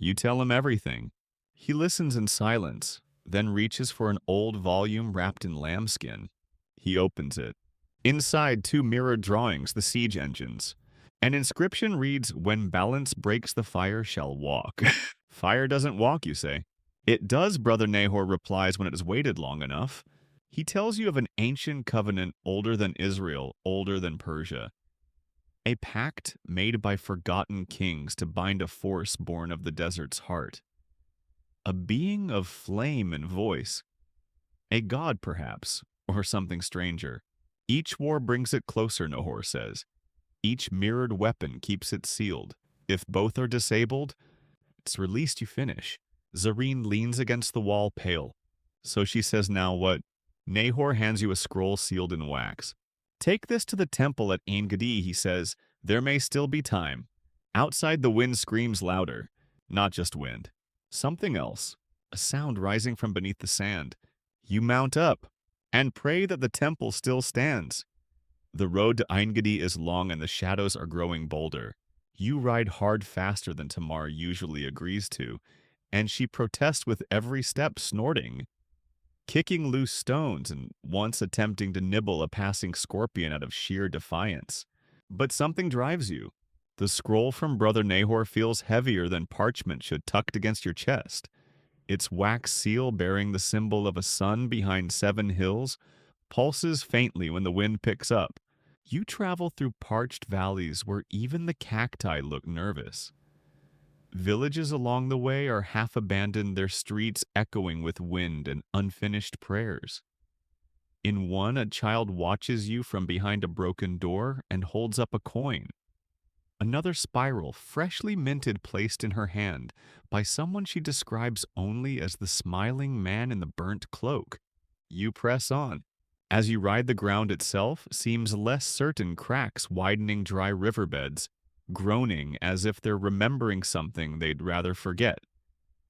You tell him everything. He listens in silence, then reaches for an old volume wrapped in lambskin. He opens it. Inside, two mirrored drawings, the siege engines. An inscription reads, "When balance breaks, the fire shall walk." Fire doesn't walk, you say. It does, Brother Nahor replies, when it has waited long enough. He tells you of an ancient covenant older than Israel, older than Persia. A pact made by forgotten kings to bind a force born of the desert's heart. A being of flame and voice. A god, perhaps, or something stranger. Each war brings it closer, Nahor says. Each mirrored weapon keeps it sealed. If both are disabled, it's released, you finish. Zareen leans against the wall, pale. So she says, now what? Nahor hands you a scroll sealed in wax. Take this to the temple at Ein-Gedi, he says. There may still be time. Outside, the wind screams louder. Not just wind. Something else. A sound rising from beneath the sand. You mount up and pray that the temple still stands. The road to Ein-Gedi is long and the shadows are growing bolder. You ride hard faster than Tamar usually agrees to, and she protests with every step, snorting, kicking loose stones, and once attempting to nibble a passing scorpion out of sheer defiance. But something drives you. The scroll from Brother Nahor feels heavier than parchment should tucked against your chest. Its wax seal bearing the symbol of a sun behind 7 hills pulses faintly when the wind picks up. You travel through parched valleys where even the cacti look nervous. Villages along the way are half abandoned, their streets echoing with wind and unfinished prayers. In one, a child watches you from behind a broken door and holds up a coin. Another spiral, freshly minted, placed in her hand by someone she describes only as the smiling man in the burnt cloak. You press on. As you ride, the ground itself seems less certain, cracks widening dry riverbeds, groaning as if they're remembering something they'd rather forget.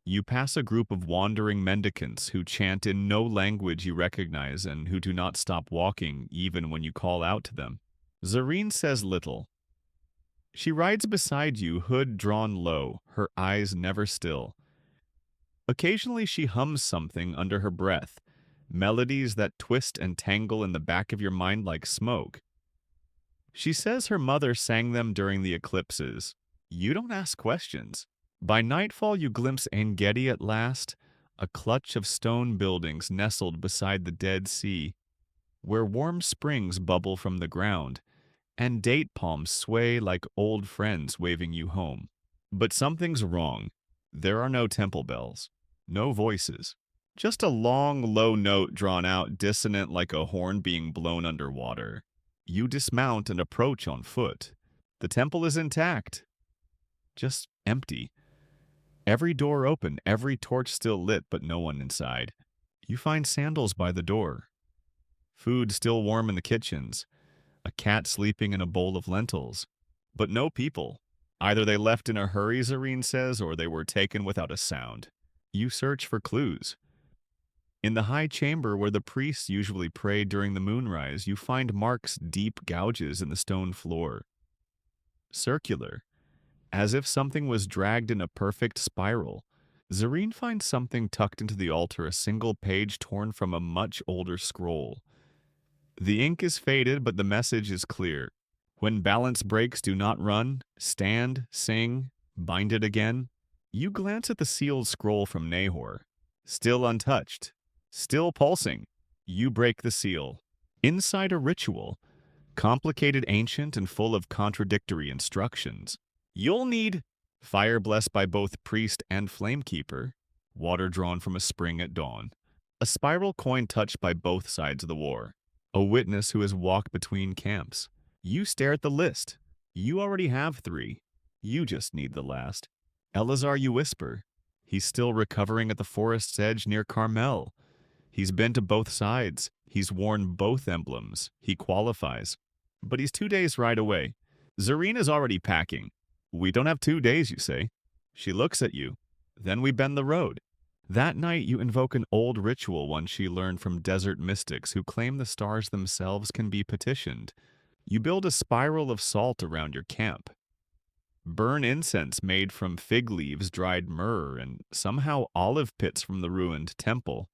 You pass a group of wandering mendicants who chant in no language you recognize and who do not stop walking even when you call out to them. Zareen says little. She rides beside you, hood drawn low, her eyes never still. Occasionally she hums something under her breath, melodies that twist and tangle in the back of your mind like smoke. She says her mother sang them during the eclipses. You don't ask questions. By nightfall you glimpse Engedi at last, a clutch of stone buildings nestled beside the Dead Sea, where warm springs bubble from the ground, and date palms sway like old friends waving you home. But something's wrong. There are no temple bells, no voices, just a long, low note drawn out, dissonant like a horn being blown underwater. You dismount and approach on foot. The temple is intact, just empty. Every door open, every torch still lit, but no one inside. You find sandals by the door, food still warm in the kitchens, a cat sleeping in a bowl of lentils, but no people. Either they left in a hurry, Zareen says, or they were taken without a sound. You search for clues. In the high chamber where the priests usually pray during the moonrise, you find marks, deep gouges in the stone floor. Circular, as if something was dragged in a perfect spiral. Zareen finds something tucked into the altar, a single page torn from a much older scroll. The ink is faded, but the message is clear. When balance breaks, do not run. Stand, sing, bind it again. You glance at the sealed scroll from Nahor. Still untouched. Still pulsing. You break the seal. Inside a ritual. Complicated, ancient, and full of contradictory instructions. You'll need fire blessed by both priest and flamekeeper. Water drawn from a spring at dawn. A spiral coin touched by both sides of the war. A witness who has walked between camps. You stare at the list. You already have 3. You just need the last. Eleazar, you whisper. He's still recovering at the forest's edge near Carmel. He's been to both sides. He's worn both emblems. He qualifies. But he's 2 days' ride away. Zareen is already packing. We don't have 2 days, you say. She looks at you. Then we bend the road. That night you invoke an old ritual one she learned from desert mystics who claim the stars themselves can be petitioned. You build a spiral of salt around your camp. Burn incense made from fig leaves, dried myrrh, and somehow olive pits from the ruined temple.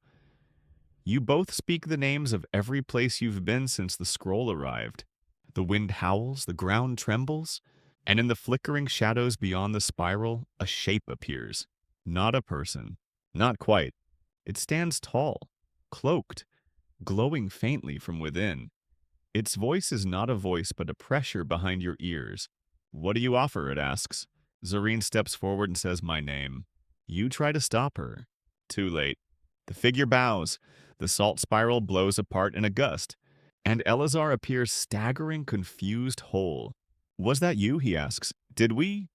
You both speak the names of every place you've been since the scroll arrived. The wind howls, the ground trembles, and in the flickering shadows beyond the spiral, a shape appears. Not a person. Not quite. It stands tall, cloaked, glowing faintly from within. Its voice is not a voice, but a pressure behind your ears. What do you offer? It asks. Zareen steps forward and says my name. You try to stop her. Too late. The figure bows. The salt spiral blows apart in a gust, and Eleazar appears staggering, confused, whole. Was that you? He asks. Did we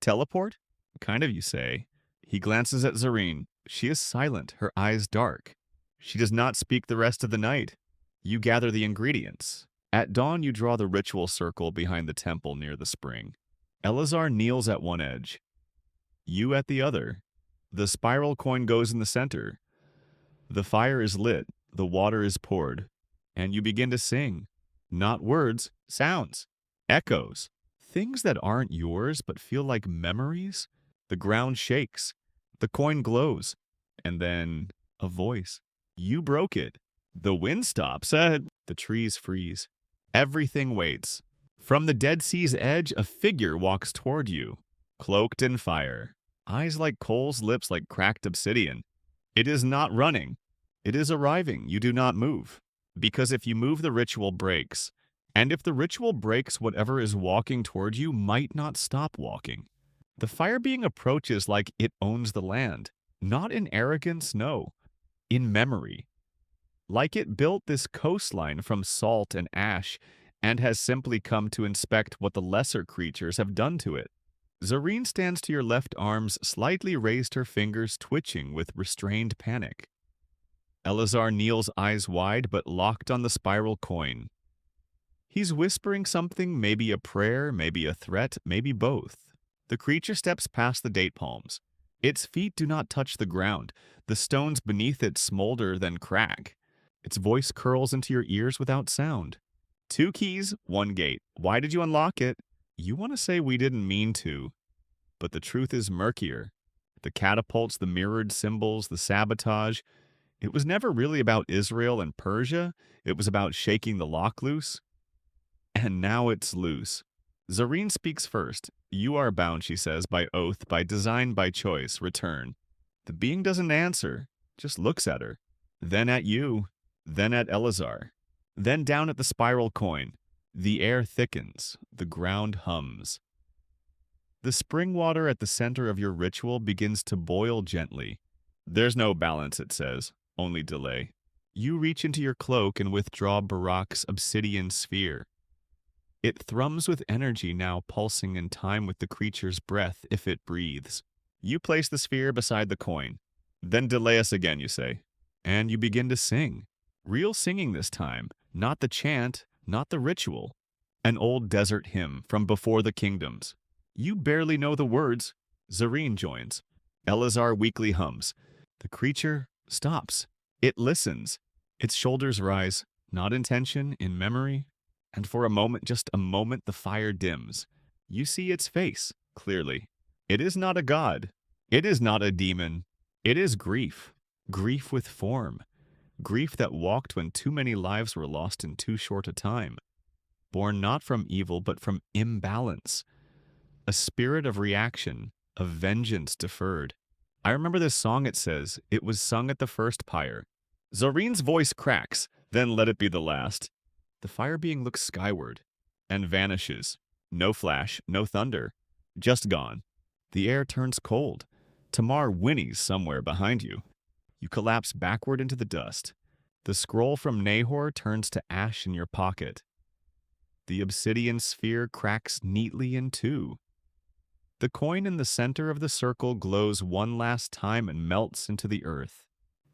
teleport? Kind of, you say. He glances at Zareen. She is silent, her eyes dark. She does not speak the rest of the night. You gather the ingredients. At dawn, you draw the ritual circle behind the temple near the spring. Eleazar kneels at one edge. You at the other. The spiral coin goes in the center. The fire is lit, the water is poured, and you begin to sing. Not words, sounds, echoes, Things that aren't yours but feel like memories. The ground shakes, the coin glows, and then a voice. You broke it. The wind stops. The trees freeze. Everything waits. From the Dead Sea's edge, a figure walks toward you, cloaked in fire. Eyes like coals, lips like cracked obsidian. It is not running. It is arriving. You do not move. Because if you move, the ritual breaks. And if the ritual breaks, whatever is walking toward you might not stop walking. The fire being approaches like it owns the land. Not in arrogance, no. In memory. Like it built this coastline from salt and ash and has simply come to inspect what the lesser creatures have done to it. Zareen stands to your left, arms slightly raised, her fingers twitching with restrained panic. Elazar kneels, eyes wide but locked on the spiral coin. He's whispering something, maybe a prayer, maybe a threat, maybe both. The creature steps past the date palms. Its feet do not touch the ground. The stones beneath it smolder, then crack. Its voice curls into your ears without sound. 2 keys, 1 gate. Why did you unlock it? You want to say we didn't mean to. But the truth is murkier. The catapults, the mirrored symbols, the sabotage. It was never really about Israel and Persia. It was about shaking the lock loose. And now it's loose. Zareen speaks first. You are bound, she says, by oath, by design, by choice. Return. The being doesn't answer, just looks at her. Then at you. Then at Elazar. Then down at the spiral coin. The air thickens. The ground hums. The spring water at the center of your ritual begins to boil gently. There's no balance, it says, only delay. You reach into your cloak and withdraw Barak's obsidian sphere. It thrums with energy, now pulsing in time with the creature's breath if it breathes. You place the sphere beside the coin. Then delay us again, you say. And you begin to sing. Real singing this time, not the chant, not the ritual. An old desert hymn from before the kingdoms. You barely know the words. Zareen joins. Elazar weakly hums. The creature stops. It listens. Its shoulders rise, not in tension, in memory. And for a moment, just a moment, the fire dims. You see its face, clearly. It is not a god. It is not a demon. It is grief. Grief with form. Grief that walked when too many lives were lost in too short a time. Born not from evil, but from imbalance. A spirit of reaction, of vengeance deferred. I remember this song, it says. It was sung at the first pyre. Zoreen's voice cracks, then let it be the last. The fire being looks skyward and vanishes. No flash, no thunder. Just gone. The air turns cold. Tamar whinnies somewhere behind you. You collapse backward into the dust. The scroll from Nahor turns to ash in your pocket. The obsidian sphere cracks neatly in two. The coin in the center of the circle glows one last time and melts into the earth.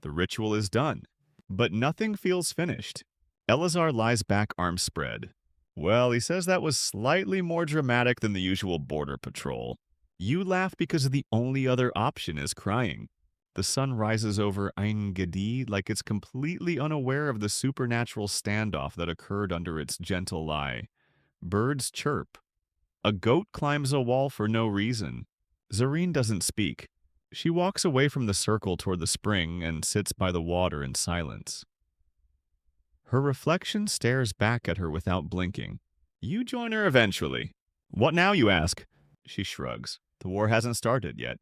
The ritual is done, but nothing feels finished. Elazar lies back, arms spread. Well, he says that was slightly more dramatic than the usual border patrol. You laugh because the only other option is crying. The sun rises over Ein Gedi like it's completely unaware of the supernatural standoff that occurred under its gentle eye. Birds chirp. A goat climbs a wall for no reason. Zareen doesn't speak. She walks away from the circle toward the spring and sits by the water in silence. Her reflection stares back at her without blinking. You join her eventually. What now, you ask? She shrugs. The war hasn't started yet.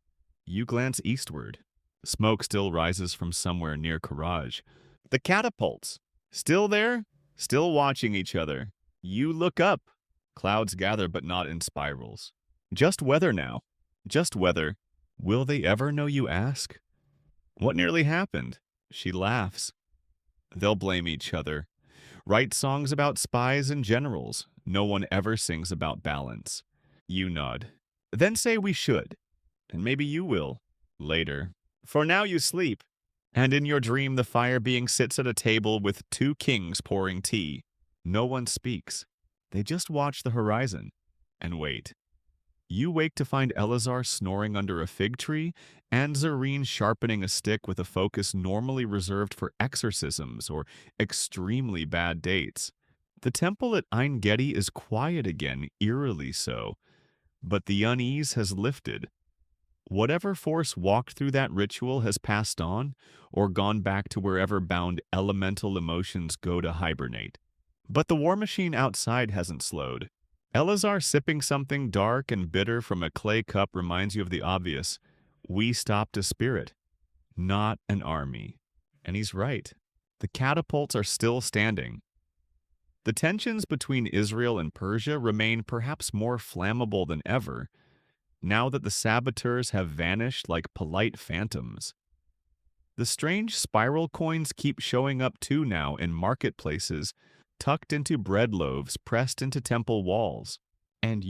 You glance eastward. Smoke still rises from somewhere near Karaj. The catapults. Still there? Still watching each other. You look up. Clouds gather, but not in spirals. Just weather now. Just weather. Will they ever know, you ask? What nearly happened? She laughs. They'll blame each other. Write songs about spies and generals. No one ever sings about balance. You nod. Then say we should. And maybe you will. Later. For now you sleep. And in your dream the fire being sits at a table with 2 kings pouring tea. No one speaks. They just watch the horizon. And wait. You wake to find Elazar snoring under a fig tree, and Zareen sharpening a stick with a focus normally reserved for exorcisms or extremely bad dates. The temple at Ein Gedi is quiet again, eerily so, but the unease has lifted. Whatever force walked through that ritual has passed on or gone back to wherever bound elemental emotions go to hibernate. But the war machine outside hasn't slowed. Eleazar sipping something dark and bitter from a clay cup reminds you of the obvious. We stopped a spirit, not an army. And he's right. The catapults are still standing. The tensions between Israel and Persia remain perhaps more flammable than ever, now that the saboteurs have vanished like polite phantoms. The strange spiral coins keep showing up too now in marketplaces, tucked into bread loaves pressed into temple walls. And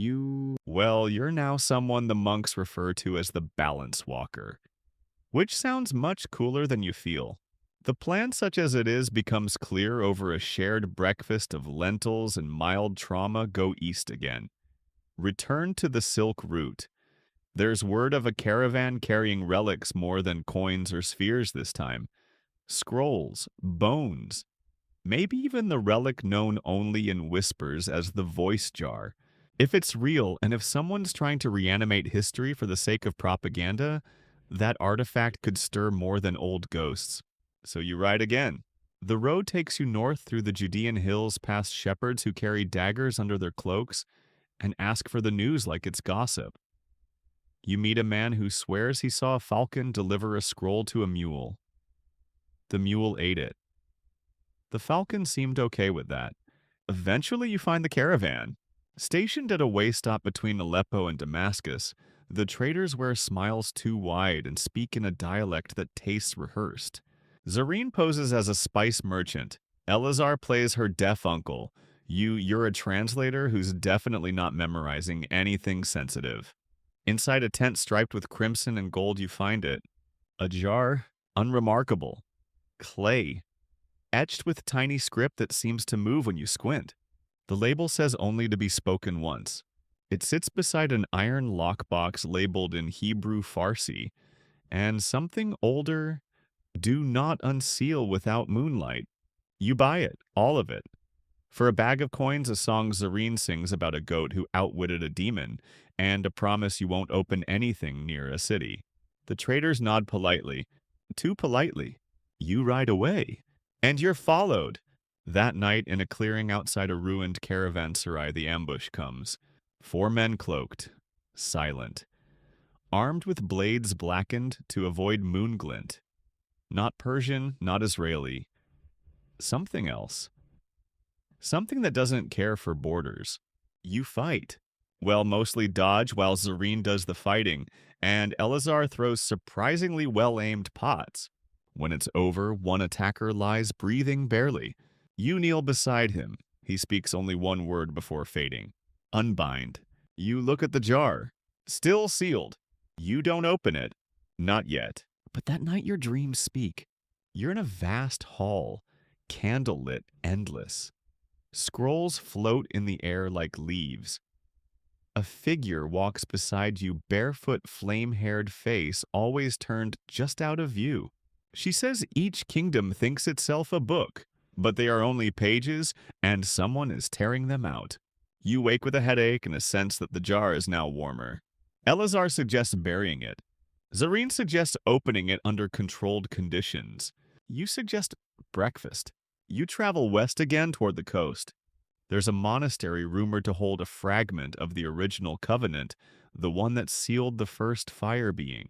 well, you're now someone the monks refer to as the balance walker, which sounds much cooler than you feel. The plan, such as it is, becomes clear over a shared breakfast of lentils and mild trauma go east again. Return to the Silk Route. There's word of a caravan carrying relics more than coins or spheres this time. Scrolls, bones, maybe even the relic known only in whispers as the voice jar. If it's real, and if someone's trying to reanimate history for the sake of propaganda, that artifact could stir more than old ghosts. So you ride again. The road takes you north through the Judean hills past shepherds who carry daggers under their cloaks and ask for the news like it's gossip. You meet a man who swears he saw a falcon deliver a scroll to a mule. The mule ate it. The falcon seemed okay with that. Eventually you find the caravan. Stationed at a way stop between Aleppo and Damascus, the traders wear smiles too wide and speak in a dialect that tastes rehearsed. Zareen poses as a spice merchant. Eleazar plays her deaf uncle. You're a translator who's definitely not memorizing anything sensitive. Inside a tent striped with crimson and gold you find it. A jar, unremarkable. Clay, etched with tiny script that seems to move when you squint. The label says only to be spoken once. It sits beside an iron lockbox labeled in Hebrew Farsi, and something older, do not unseal without moonlight. You buy it, all of it. For a bag of coins, a song Zareen sings about a goat who outwitted a demon, and a promise you won't open anything near a city. The traders nod politely. Too politely. You ride away. And you're followed. That night, in a clearing outside a ruined caravanserai, the ambush comes. 4 men cloaked, silent, armed with blades blackened to avoid moonglint. Not Persian, not Israeli. Something else. Something that doesn't care for borders. You fight. Well, mostly dodge while Zareen does the fighting, and Eleazar throws surprisingly well-aimed pots. When it's over, one attacker lies breathing barely. You kneel beside him. He speaks only one word before fading. Unbind. You look at the jar. Still sealed. You don't open it. Not yet. But that night your dreams speak. You're in a vast hall, candlelit, endless. Scrolls float in the air like leaves. A figure walks beside you, barefoot, flame-haired face, always turned just out of view. She says each kingdom thinks itself a book, but they are only pages, and someone is tearing them out. You wake with a headache and a sense that the jar is now warmer. Eleazar suggests burying it. Zareen suggests opening it under controlled conditions. You suggest breakfast. You travel west again toward the coast. There's a monastery rumored to hold a fragment of the original covenant, the one that sealed the first fire being.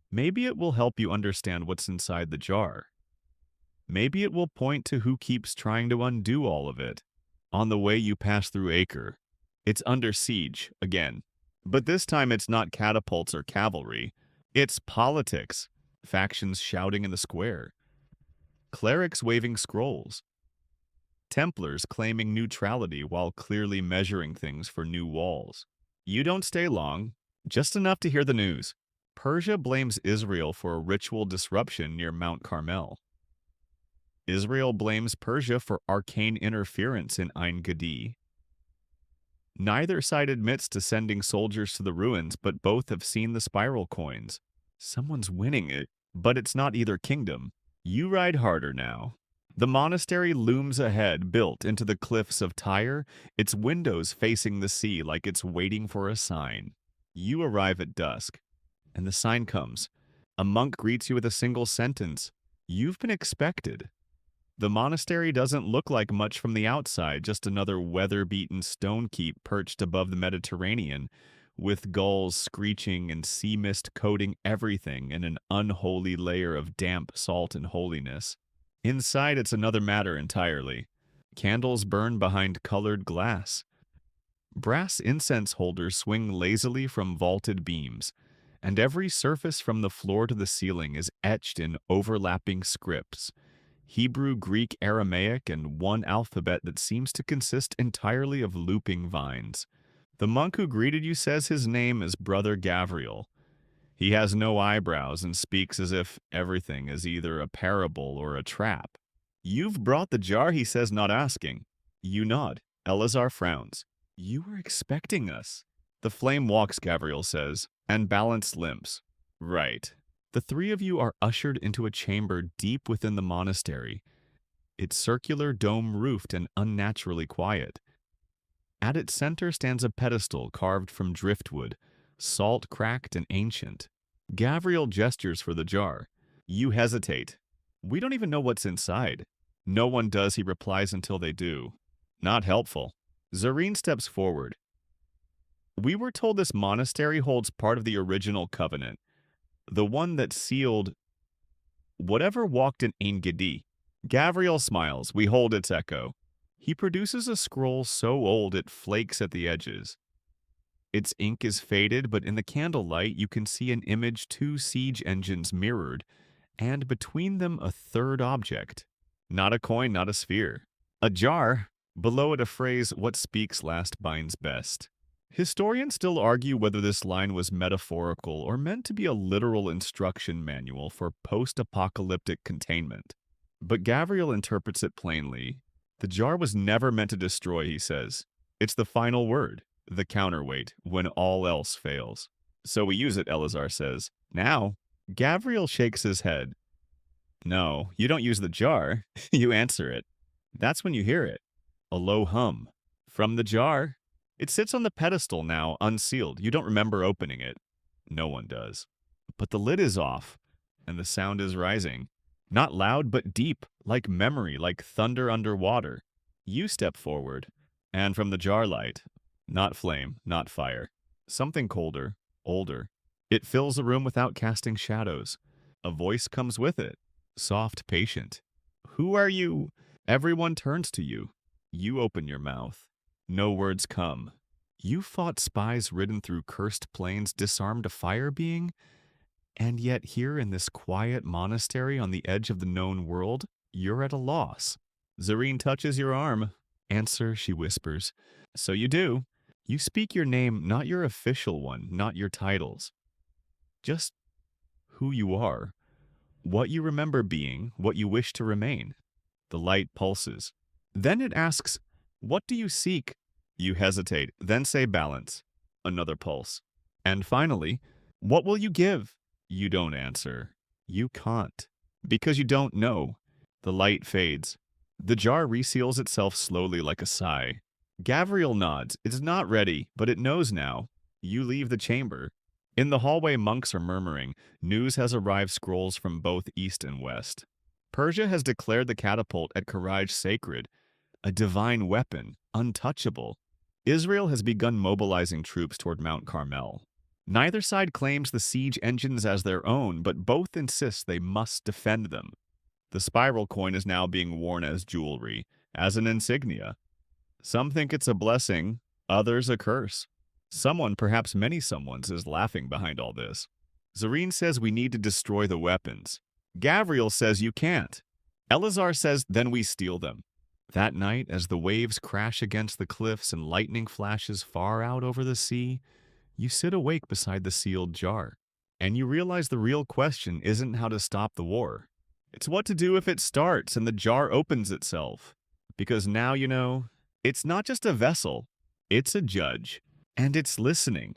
Maybe it will help you understand what's inside the jar. Maybe it will point to who keeps trying to undo all of it. On the way you pass through Acre. It's under siege, again. But this time it's not catapults or cavalry. It's politics. Factions shouting in the square. Clerics waving scrolls. Templars claiming neutrality while clearly measuring things for new walls. You don't stay long, just enough to hear the news. Persia blames Israel for a ritual disruption near Mount Carmel. Israel blames Persia for arcane interference in Ein Gedi. Neither side admits to sending soldiers to the ruins, but both have seen the spiral coins. Someone's winning it, but it's not either kingdom. You ride harder now. The monastery looms ahead, built into the cliffs of Tyre, its windows facing the sea like it's waiting for a sign. You arrive at dusk, and the sign comes. A monk greets you with a single sentence. You've been expected. The monastery doesn't look like much from the outside, just another weather-beaten stone keep perched above the Mediterranean, with gulls screeching and sea mist coating everything in an unholy layer of damp salt and holiness. Inside, it's another matter entirely. Candles burn behind colored glass. Brass incense holders swing lazily from vaulted beams, and every surface from the floor to the ceiling is etched in overlapping scripts. Hebrew, Greek, Aramaic, and one alphabet that seems to consist entirely of looping vines. The monk who greeted you says his name is Brother Gavriel. He has no eyebrows and speaks as if everything is either a parable or a trap. You've brought the jar, he says, not asking. You nod. Eleazar frowns. You were expecting us. The flame walks, Gavriel says, and balance limps. Right. The three of you are ushered into a chamber deep within the monastery. It's circular, dome-roofed, and unnaturally quiet. At its center stands a pedestal carved from driftwood, salt-cracked and ancient. Gavriel gestures for the jar. You hesitate. We don't even know what's inside. No one does, he replies until they do. Not helpful. Zareen steps forward. We were told this monastery holds part of the original covenant, the one that sealed whatever walked in Ein-Gedi. Gavriel smiles. We hold its echo. He produces a scroll so old it flakes at the edges. Its ink is faded, but in the candlelight you can see an image, two siege engines mirrored, and between them a third object. Not a coin, not a sphere. A jar. Below it a phrase, what speaks last binds best. Historians still argue whether this line was metaphorical or meant to be a literal instruction manual for post-apocalyptic containment. But Gavriel interprets it plainly. The jar was never meant to destroy, he says. It's the final word, the counterweight, when all else fails. So we use it, Eleazar says. Now, Gavriel shakes his head. No, you don't use the jar. You answer it. That's when you hear it. A low hum. From the jar. It sits on the pedestal now, unsealed. You don't remember opening it. No one does. But the lid is off, and the sound is rising. Not loud, but deep, like memory, like thunder underwater. You step forward, and from the jar light, not flame, not fire, something colder, older. It fills the room without casting shadows. A voice comes with it, soft, patient. Who are you? Everyone turns to you. You open your mouth. No words come. You fought spies ridden through cursed plains, disarmed a fire being, and yet here in this quiet monastery on the edge of the known world, you're at a loss. Zareen touches your arm. Answer, she whispers. So you do. You speak your name, not your official one, not your titles. Just who you are, what you remember being, what you wish to remain. The light pulses. Then it asks, what do you seek? You hesitate, then say balance. Another pulse. And finally, what will you give? You don't answer. You can't. Because you don't know. The light fades. The jar reseals itself slowly like a sigh. Gavriel nods. It's not ready, but it knows now. You leave the chamber. In the hallway, monks are murmuring. News has arrived, scrolls from both east and west. Persia has declared the catapult at Karaj sacred, a divine weapon, untouchable. Israel has begun mobilizing troops toward Mount Carmel. Neither side claims the siege engines as their own, but both insist they must defend them. The spiral coin is now being worn as jewelry, as an insignia. Some think it's a blessing, others a curse. Someone, perhaps many someones, is laughing behind all this. Zareen says we need to destroy the weapons. Gavriel says you can't. Eleazar says then we steal them. That night, as the waves crash against the cliffs and lightning flashes far out over the sea, you sit awake beside the sealed jar, and you realize the real question isn't how to stop the war. It's what to do if it starts and the jar opens itself. Because now you know, it's not just a vessel, it's a judge, and it's listening.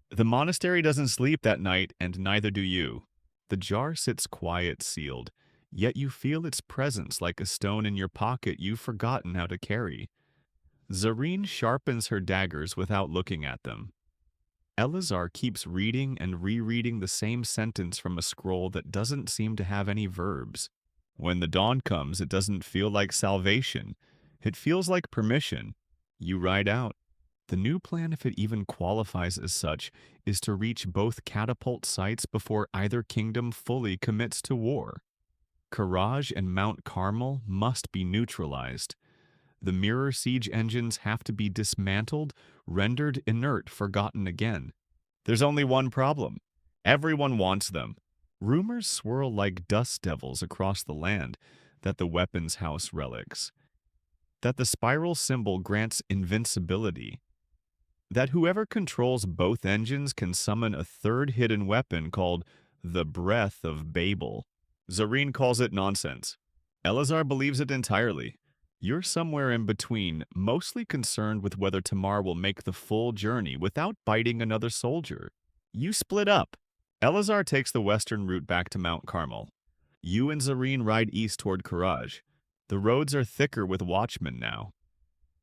The monastery doesn't sleep that night, and neither do you. The jar sits quiet, sealed. yet you feel its presence like a stone in your pocket you've forgotten how to carry. Zareen sharpens her daggers without looking at them. Elazar keeps reading and rereading the same sentence from a scroll that doesn't seem to have any verbs. When the dawn comes, it doesn't feel like salvation. It feels like permission. You ride out. The new plan, if it even qualifies as such, is to reach both catapult sites before either kingdom fully commits to war. Courage and Mount Carmel must be neutralized. The mirror siege engines have to be dismantled, rendered inert, forgotten again. There's only one problem. Everyone wants them. Rumors swirl like dust devils across the land that the weapons house relics, that the spiral symbol grants invincibility, that whoever controls both engines can summon a third hidden weapon called the Breath of Babel. Zareen calls it nonsense. Elazar believes it entirely. You're somewhere in between, mostly concerned with whether Tamar will make the full journey without biting another soldier. You split up. Elazar takes the western route back to Mount Carmel. You and Zareen ride east toward Courage. The roads are thicker with watchmen now.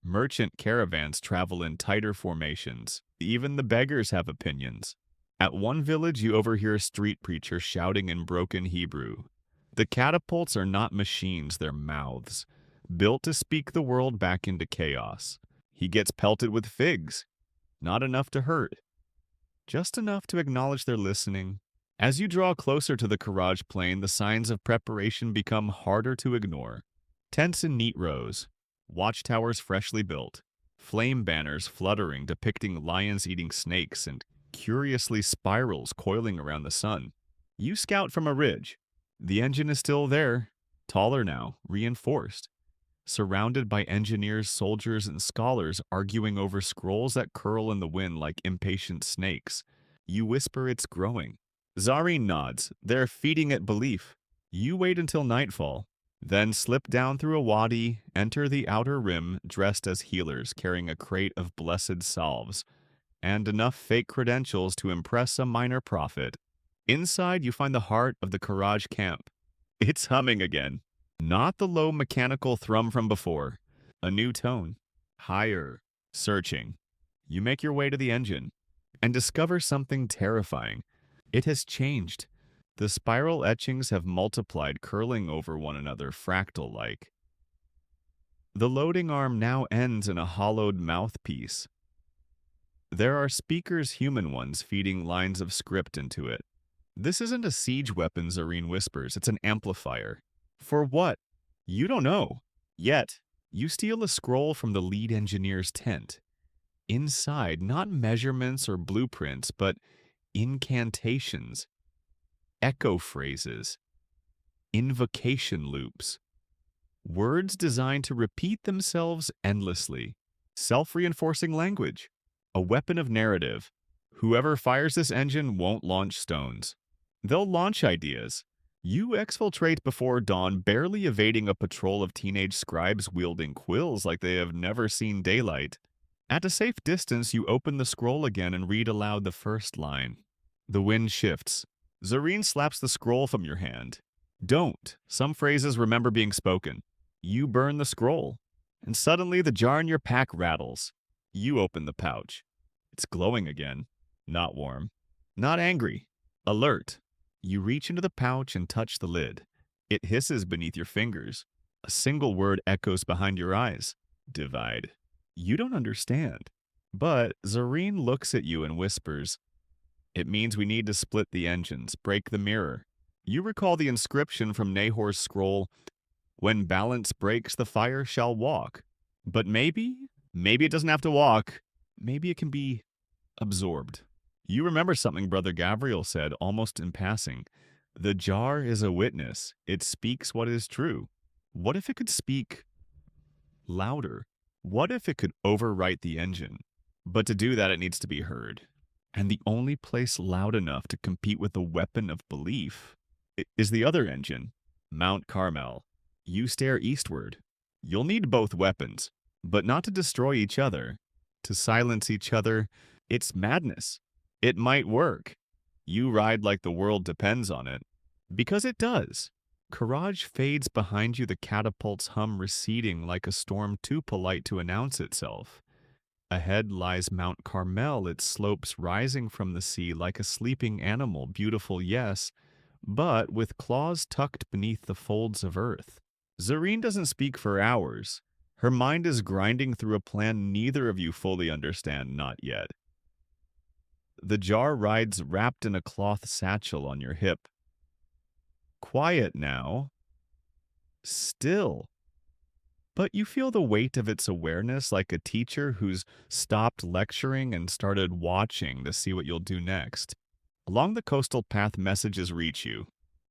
Merchant caravans travel in tighter formations. Even the beggars have opinions. At one village, you overhear a street preacher shouting in broken Hebrew. The catapults are not machines, they're mouths, built to speak the world back into chaos. He gets pelted with figs. Not enough to hurt. Just enough to acknowledge they're listening. As you draw closer to the Courage plain, the signs of preparation become harder to ignore. Tents in neat rows. Watchtowers freshly built, flame banners fluttering depicting lions eating snakes and curiously spirals coiling around the sun. You scout from a ridge. The engine is still there, taller now, reinforced, surrounded by engineers, soldiers, and scholars arguing over scrolls that curl in the wind like impatient snakes. You whisper it's growing. Zareen nods. They're feeding it belief. You wait until nightfall. Then slip down through a wadi, enter the outer rim dressed as healers carrying a crate of blessed salves, and enough fake credentials to impress a minor prophet. Inside, you find the heart of the Courage camp. It's humming again. Not the low mechanical thrum from before. A new tone. Higher. Searching. You make your way to the engine and discover something terrifying. It has changed. The spiral etchings have multiplied, curling over one another fractal-like. The loading arm now ends in a hollowed mouthpiece. There are speakers, human ones, feeding lines of script into it. This isn't a siege weapon, Zareen whispers. It's an amplifier. For what? You don't know. Yet, you steal a scroll from the lead engineer's tent. Inside, not measurements or blueprints, but incantations, echo phrases, invocation loops, words designed to repeat themselves endlessly, self-reinforcing language, a weapon of narrative. Whoever fires this engine won't launch stones. They'll launch ideas. You exfiltrate before dawn, barely evading a patrol of teenage scribes wielding quills like they have never seen daylight. At a safe distance, you open the scroll again and read aloud the first line. The wind shifts. Zareen slaps the scroll from your hand. Don't. Some phrases remember being spoken. You burn the scroll, and suddenly the jar in your pack rattles. You open the pouch. It's glowing again. Not warm. Not angry. Alert. You reach into the pouch and touch the lid. It hisses beneath your fingers. A single word echoes behind your eyes. Divide. You don't understand. But Zareen looks at you and whispers, it means we need to split the engines, break the mirror. You recall the inscription from Nahor's scroll, when balance breaks, the fire shall walk. But maybe it doesn't have to walk. Maybe it can be absorbed. You remember something Brother Gabriel said, almost in passing. The jar is a witness. It speaks what is true. What if it could speak louder? What if it could overwrite the engine? But to do that, it needs to be heard. And the only place loud enough to compete with the weapon of belief is the other engine, Mount Carmel. You stare eastward. You'll need both weapons, but not to destroy each other. To silence each other, it's madness. It might work. You ride like the world depends on it. Because it does. Courage fades behind you, the catapult's hum receding like a storm too polite to announce itself. Ahead lies Mount Carmel, its slopes rising from the sea like a sleeping animal, beautiful, yes, but with claws tucked beneath the folds of earth. Zareen doesn't speak for hours. Her mind is grinding through a plan neither of you fully understand, not yet. The jar rides wrapped in a cloth satchel on your hip. Quiet now. Still. But you feel the weight of its awareness like a teacher who's stopped lecturing and started watching to see what you'll do next. Along the coastal path, messages reach you,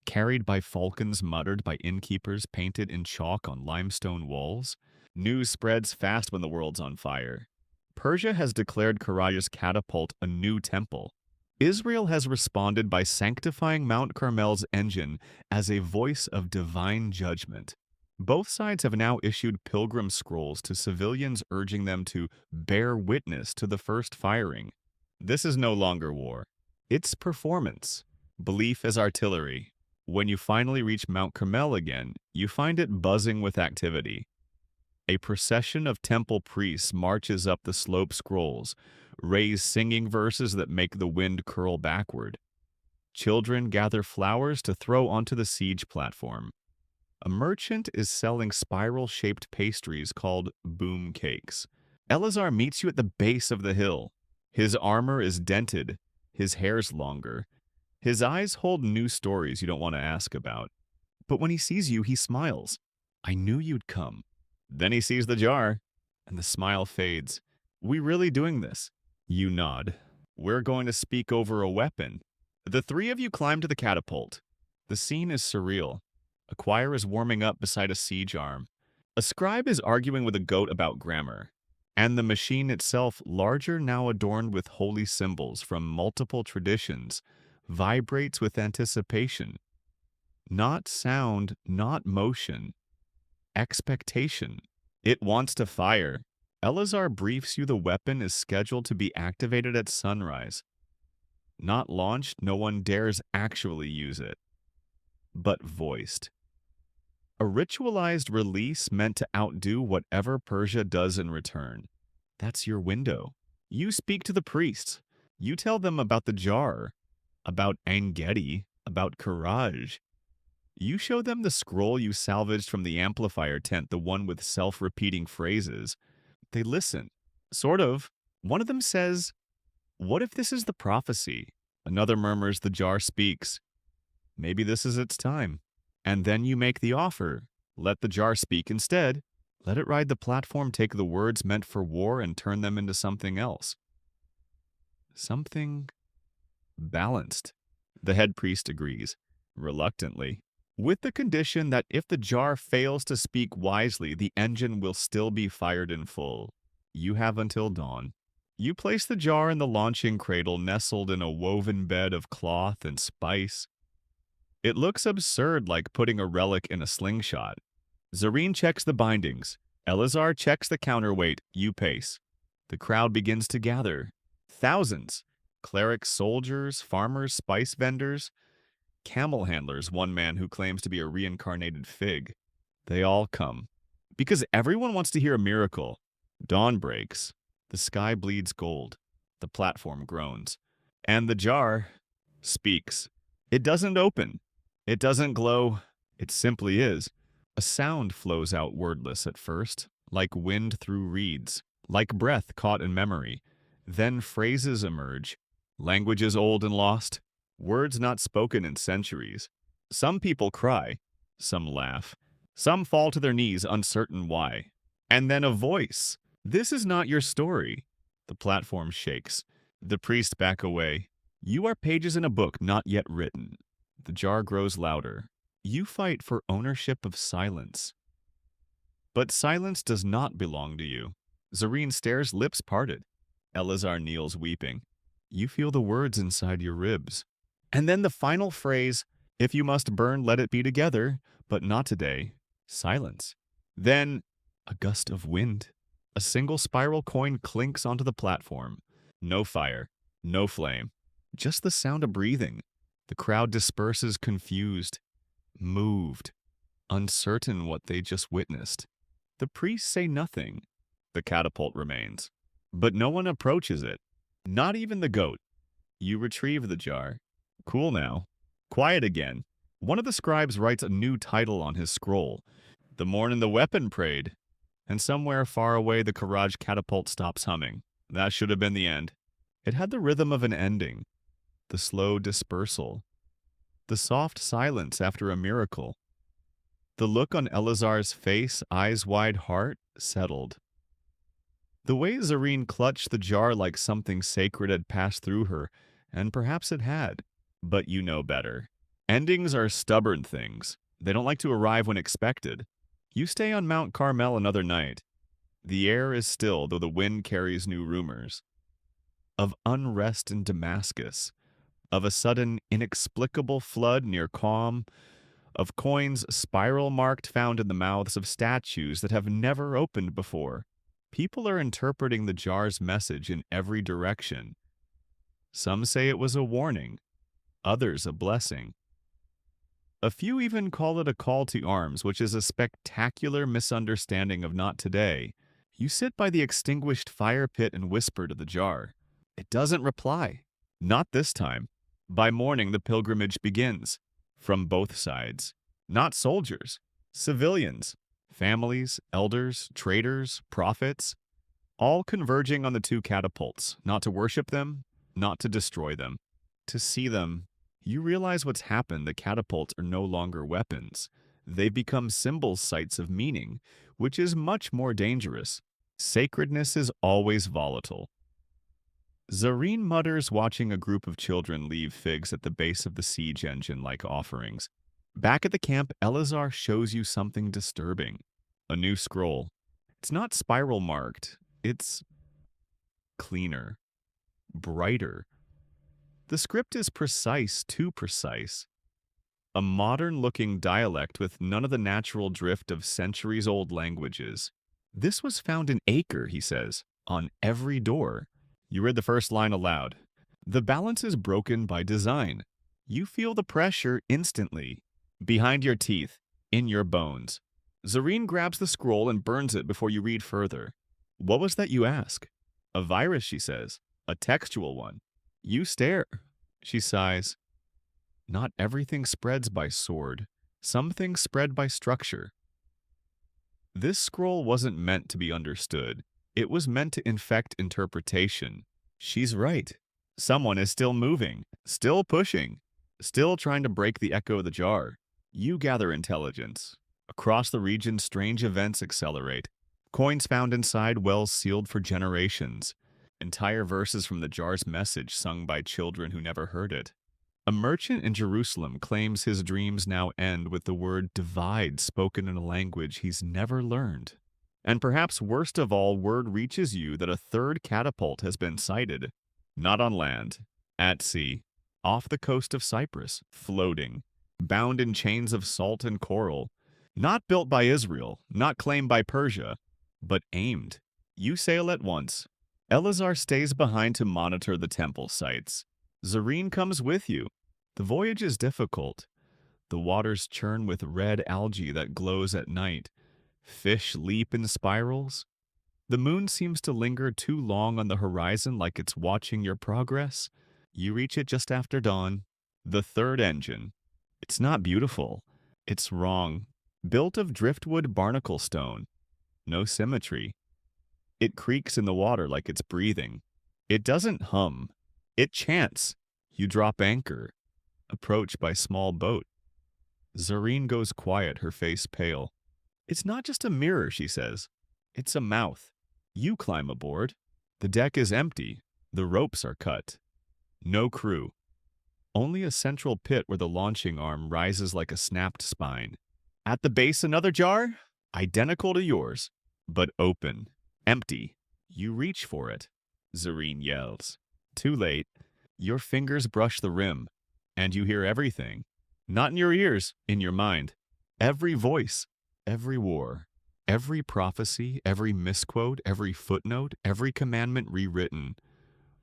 carried by falcons, muttered by innkeepers, painted in chalk on limestone walls. News spreads fast when the world's on fire. Persia has declared Karaja's catapult a new temple. Israel has responded by sanctifying Mount Carmel's engine as a voice of divine judgment. Both sides have now issued pilgrim scrolls to civilians urging them to bear witness to the first firing. This is no longer war. It's performance. Belief as artillery. When you finally reach Mount Carmel again, you find it buzzing with activity. A procession of temple priests marches up the slope scrolls, raise singing verses that make the wind curl backward. Children gather flowers to throw onto the siege platform. A merchant is selling spiral-shaped pastries called boom cakes. Eleazar meets you at the base of the hill. His armor is dented, his hair's longer. His eyes hold new stories you don't want to ask about. But when he sees you, he smiles. I knew you'd come. Then he sees the jar, and the smile fades. We really doing this? You nod. We're going to speak over a weapon. The three of you climb to the catapult. The scene is surreal. A choir is warming up beside a siege arm. A scribe is arguing with a goat about grammar. And the machine itself, larger now adorned with holy symbols from multiple traditions, vibrates with anticipation. Not sound, not motion. Expectation. It wants to fire. Eleazar briefs you the weapon is scheduled to be activated at sunrise. Not launched, no one dares actually use it. But voiced. A ritualized release meant to outdo whatever Persia does in return. That's your window. You speak to the priests. You tell them about the jar, about Engedi, about Courage. You show them the scroll you salvaged from the amplifier tent, the one with self-repeating phrases. They listen. Sort of. One of them says, "What if this is the prophecy?" Another murmurs, "The jar speaks. Maybe this is its time." And then you make the offer. Let the jar speak instead. Let it ride the platform, take the words meant for war and turn them into something else. Something balanced. The head priest agrees, reluctantly, with the condition that if the jar fails to speak wisely, the engine will still be fired in full. You have until dawn. You place the jar in the launching cradle, nestled in a woven bed of cloth and spice. It looks absurd, like putting a relic in a slingshot. Zareen checks the bindings. Eleazar checks the counterweight. You pace. The crowd begins to gather. Thousands. Clerics, soldiers, farmers, spice vendors, camel handlers, one man who claims to be a reincarnated fig. They all come. Because everyone wants to hear a miracle. Dawn breaks. The sky bleeds gold. The platform groans. And the jar speaks. It doesn't open. It doesn't glow. It simply is. A sound flows out wordless at first, like wind through reeds, like breath caught in memory. Then phrases emerge. Languages old and lost. Words not spoken in centuries. Some people cry. Some laugh. Some fall to their knees, uncertain why. And then a voice. This is not your story. The platform shakes. The priests back away. You are pages in a book not yet written. The jar grows louder. You fight for ownership of silence. But silence does not belong to you. Zareen stares, lips parted. Eleazar kneels, weeping. You feel the words inside your ribs. And then the final phrase, if you must burn, let it be together, but not today. Silence. Then a gust of wind. A single spiral coin clinks onto the platform. No fire, no flame, just the sound of breathing. The crowd disperses, confused, moved. uncertain what they just witnessed. The priests say nothing. The catapult remains. But no one approaches it. Not even the goat. You retrieve the jar. Cool now. Quiet again. One of the scribes writes a new title on his scroll. The morn and the weapon prayed. And somewhere far away the Karaj catapult stops humming. That should have been the end. It had the rhythm of an ending. The slow dispersal. The soft silence after a miracle. The look on Eleazar's face, eyes wide, heart settled. The way Zareen clutched the jar like something sacred had passed through her, and perhaps it had. But you know better. Endings are stubborn things. They don't like to arrive when expected. You stay on Mount Carmel another night. The air is still, though the wind carries new rumors. Of unrest in Damascus. Of a sudden, inexplicable flood near Qom. Of coins spiral-marked found in the mouths of statues that have never opened before. People are interpreting the jar's message in every direction. Some say it was a warning, others a blessing. A few even call it a call to arms, which is a spectacular misunderstanding of not today. You sit by the extinguished fire pit and whisper to the jar. It doesn't reply. Not this time. By morning, the pilgrimage begins. From both sides. Not soldiers. Civilians. Families, elders, traders, prophets. All converging on the two catapults. Not to worship them, not to destroy them. To see them. You realize what's happened. The catapults are no longer weapons. They've become symbol sites of meaning, which is much more dangerous. Sacredness is always volatile. Zareen mutters watching a group of children leave figs at the base of the siege engine like offerings. Back at the camp, Eleazar shows you something disturbing. A new scroll. It's not spiral marked. It's cleaner. Brighter. The script is precise, too precise. A modern-looking dialect with none of the natural drift of centuries-old languages. This was found in Acre, he says, on every door. You read the first line aloud. The balance is broken by design. You feel the pressure instantly. Behind your teeth. In your bones. Zareen grabs the scroll and burns it before you read further. What was that, you ask? A virus, she says. A textual one. You stare. She sighs. Not everything spreads by sword. Some things spread by structure. This scroll wasn't meant to be understood. It was meant to infect interpretation. She's right. Someone is still moving, still pushing, still trying to break the echo of the jar. You gather intelligence. Across the region, strange events accelerate. Coins found inside wells sealed for generations. Entire verses from the jar's message sung by children who never heard it. A merchant in Jerusalem claims his dreams now end with the word divide spoken in a language he's never learned. And perhaps worst of all, word reaches you that a third catapult has been sighted. Not on land, at sea, off the coast of Cyprus, floating, bound in chains of salt and coral. Not built by Israel, not claimed by Persia, but aimed. You sail at once. Eleazar stays behind to monitor the temple sites. Zareen comes with you. The voyage is difficult. The waters churn with red algae that glows at night. Fish leap in spirals. The moon seems to linger too long on the horizon like it's watching your progress. You reach it just after dawn. The third engine. It's not beautiful. It's wrong. Built of driftwood barnacle stone. No symmetry. It creaks in the water like it's breathing. It doesn't hum. It chants. You drop anchor. Approached by small boat. Zareen goes quiet, her face pale. It's not just a mirror, she says. It's a mouth. You climb aboard. The deck is empty. The ropes are cut. No crew. Only a central pit where the launching arm rises like a snapped spine. At the base, another jar, identical to yours, but open, empty. You reach for it. Zareen yells. Too late. Your fingers brush the rim, and you hear everything. Not in your ears, in your mind. Every voice, every war, every prophecy, every misquote, every footnote, every commandment rewritten,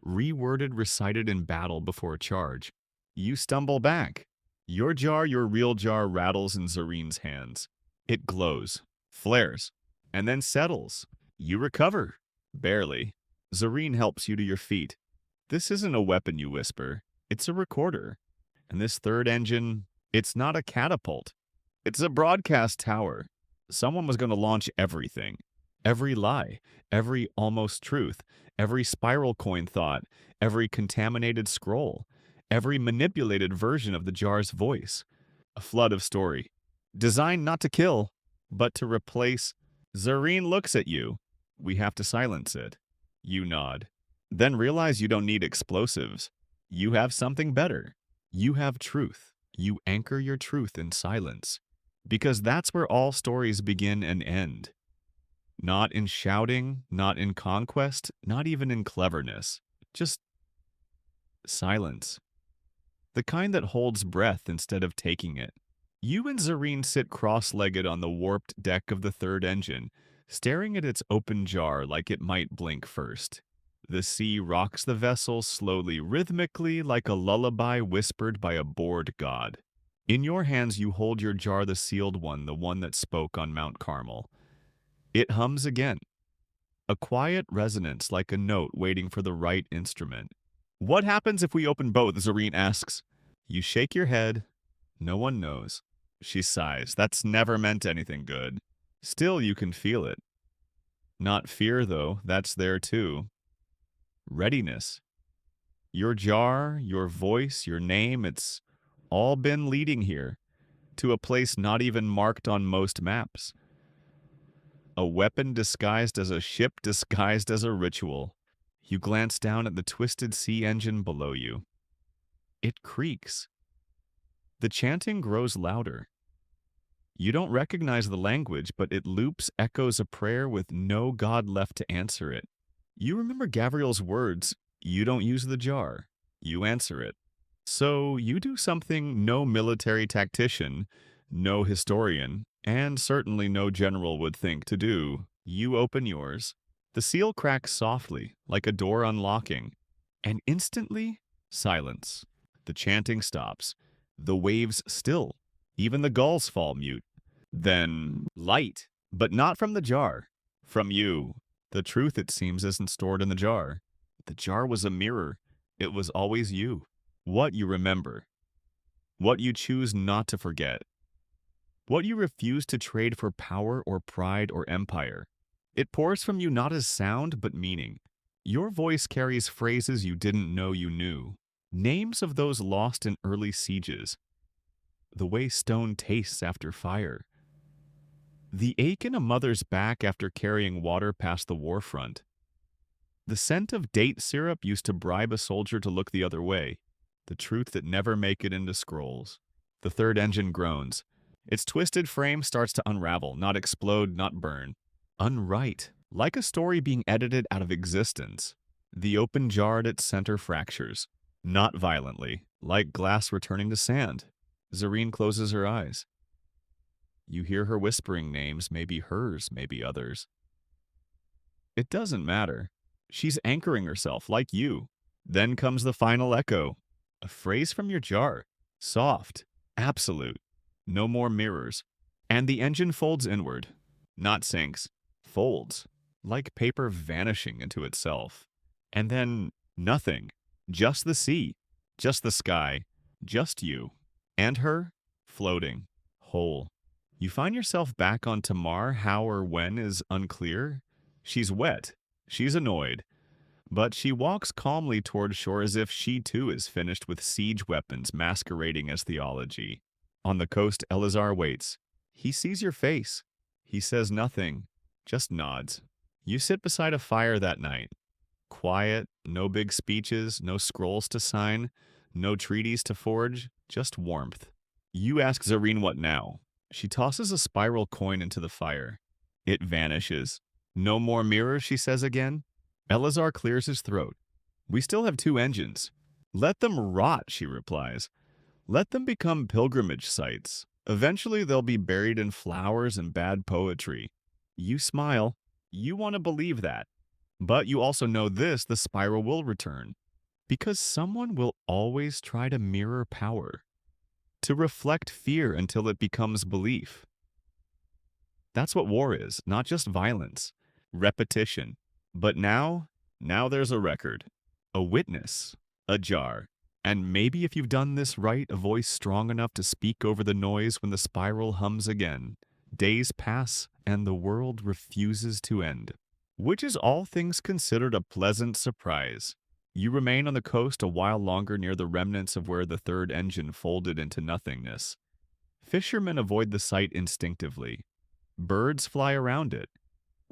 reworded, recited in battle before a charge. You stumble back. Your jar, your real jar, rattles in Zareen's hands. It glows, flares, and then settles. You recover. Barely. Zareen helps you to your feet. This isn't a weapon, you whisper. It's a recorder. And this third engine, it's not a catapult. It's a broadcast tower. Someone was going to launch everything. Every lie, every almost truth, every spiral coin thought, every contaminated scroll, every manipulated version of the jar's voice. A flood of story. Designed not to kill, but to replace. Zareen looks at you. We have to silence it. You nod. Then realize you don't need explosives. You have something better. You have truth. You anchor your truth in silence. Because that's where all stories begin and end. Not in shouting, not in conquest, not even in cleverness. Just silence. The kind that holds breath instead of taking it. You and Zareen sit cross-legged on the warped deck of the third engine, staring at its open jar like it might blink first. The sea rocks the vessel slowly, rhythmically, like a lullaby whispered by a bored god. In your hands you hold your jar, the sealed one, the one that spoke on Mount Carmel. It hums again. A quiet resonance like a note waiting for the right instrument. What happens if we open both? Zareen asks. You shake your head. No one knows. She sighs. That's never meant anything good. Still, you can feel it. Not fear, though. That's there, too. Readiness. Your jar, your voice, your name, it's all been leading here. To a place not even marked on most maps. A weapon disguised as a ship, disguised as a ritual. You glance down at the twisted sea engine below you. It creaks. The chanting grows louder. You don't recognize the language, but it loops, echoes a prayer with no god left to answer it. You remember Gavriel's words, you don't use the jar, you answer it. So you do something no military tactician, no historian, and certainly no general would think to do. You open yours. The seal cracks softly, like a door unlocking, and instantly, silence. The chanting stops. The waves still. Even the gulls fall mute. Then light, but not from the jar. From you. The truth, it seems, isn't stored in the jar. The jar was a mirror. It was always you. What you remember. What you choose not to forget. What you refuse to trade for power or pride or empire. It pours from you not as sound, but meaning. Your voice carries phrases you didn't know you knew. Names of those lost in early sieges. The way stone tastes after fire. The ache in a mother's back after carrying water past the war front. The scent of date syrup used to bribe a soldier to look the other way. The truth that never make it into scrolls. The third engine groans. Its twisted frame starts to unravel, not explode, not burn. Unwrite, like a story being edited out of existence. The open jar at its center fractures. Not violently, like glass returning to sand. Zareen closes her eyes. You hear her whispering names, maybe hers, maybe others. It doesn't matter. She's anchoring herself, like you. Then comes the final echo. A phrase from your jar. Soft. Absolute. No more mirrors. And the engine folds inward. Not sinks. Folds. Like paper vanishing into itself. And then nothing. Just the sea. Just the sky. Just you. And her, floating. Whole. You find yourself back on Tamar. How or when is unclear. She's wet. She's annoyed. But she walks calmly toward shore as if she too is finished with siege weapons masquerading as theology. On the coast, Elazar waits. He sees your face. He says nothing, just nods. You sit beside a fire that night. Quiet, no big speeches, no scrolls to sign, no treaties to forge, just warmth. You ask Zareen what now. She tosses a spiral coin into the fire. It vanishes. No more mirrors, she says again. Elazar clears his throat. We still have 2 engines. Let them rot, she replies. Let them become pilgrimage sites. Eventually they'll be buried in flowers and bad poetry. You smile. You want to believe that. But you also know this, the spiral will return. Because someone will always try to mirror power. To reflect fear until it becomes belief. That's what war is, not just violence, repetition. But now there's a record, a witness, a jar. And maybe if you've done this right, a voice strong enough to speak over the noise when the spiral hums again. Days pass, and the world refuses to end. Which is all things considered a pleasant surprise. You remain on the coast a while longer near the remnants of where the third engine folded into nothingness. Fishermen avoid the sight instinctively. Birds fly around it.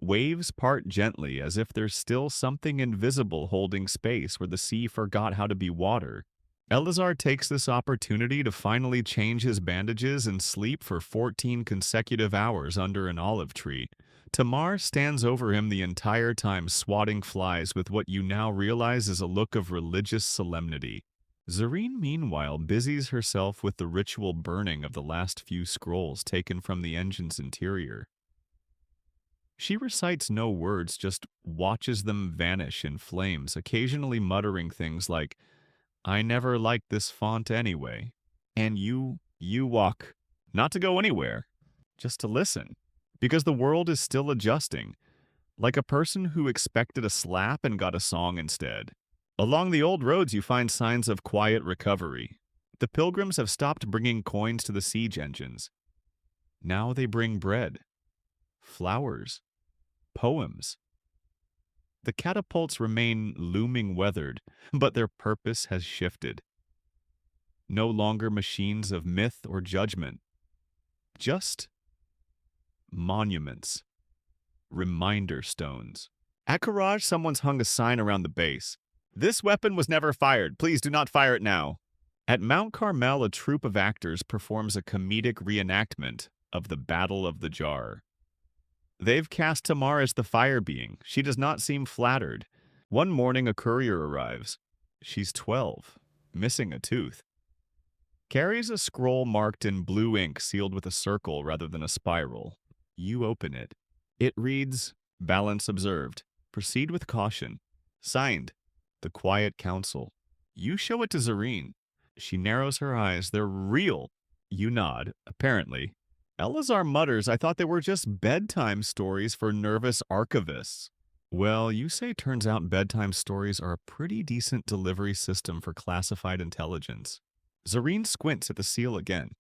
Waves part gently as if there's still something invisible holding space where the sea forgot how to be water. Eleazar takes this opportunity to finally change his bandages and sleep for 14 consecutive hours under an olive tree. Tamar stands over him the entire time, swatting flies with what you now realize is a look of religious solemnity. Zareen, meanwhile, busies herself with the ritual burning of the last few scrolls taken from the engine's interior. She recites no words, just watches them vanish in flames, occasionally muttering things like, "I never liked this font anyway." And you walk, not to go anywhere, just to listen. Because the world is still adjusting, like a person who expected a slap and got a song instead. Along the old roads, you find signs of quiet recovery. The pilgrims have stopped bringing coins to the siege engines. Now they bring bread, flowers, poems. The catapults remain looming weathered, but their purpose has shifted. No longer machines of myth or judgment, just monuments, reminder stones. At Courage, someone's hung a sign around the base. "This weapon was never fired. Please do not fire it now." At Mount Carmel, a troupe of actors performs a comedic reenactment of the Battle of the Jar. They've cast Tamar as the fire being. She does not seem flattered. One morning, a courier arrives. She's 12, missing a tooth. Carries a scroll marked in blue ink sealed with a circle rather than a spiral. You open it. It reads, "Balance observed. Proceed with caution." Signed, "The Quiet Council." You show it to Zareen. She narrows her eyes. "They're real." You nod, apparently. Eleazar mutters, "I thought they were just bedtime stories for nervous archivists." Well, you say turns out bedtime stories are a pretty decent delivery system for classified intelligence. Zareen squints at the seal again.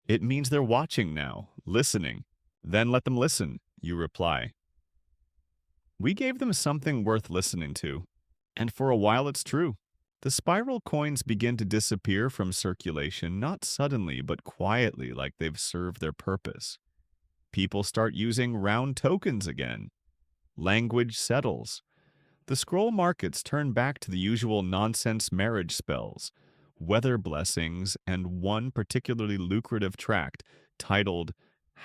"It means they're watching now, listening." "Then let them listen," you reply. "We gave them something worth listening to. And for a while it's true." The spiral coins begin to disappear from circulation, not suddenly, but quietly, like they've served their purpose. People start using round tokens again. Language settles. The scroll markets turn back to the usual nonsense marriage spells, weather blessings, and one particularly lucrative tract titled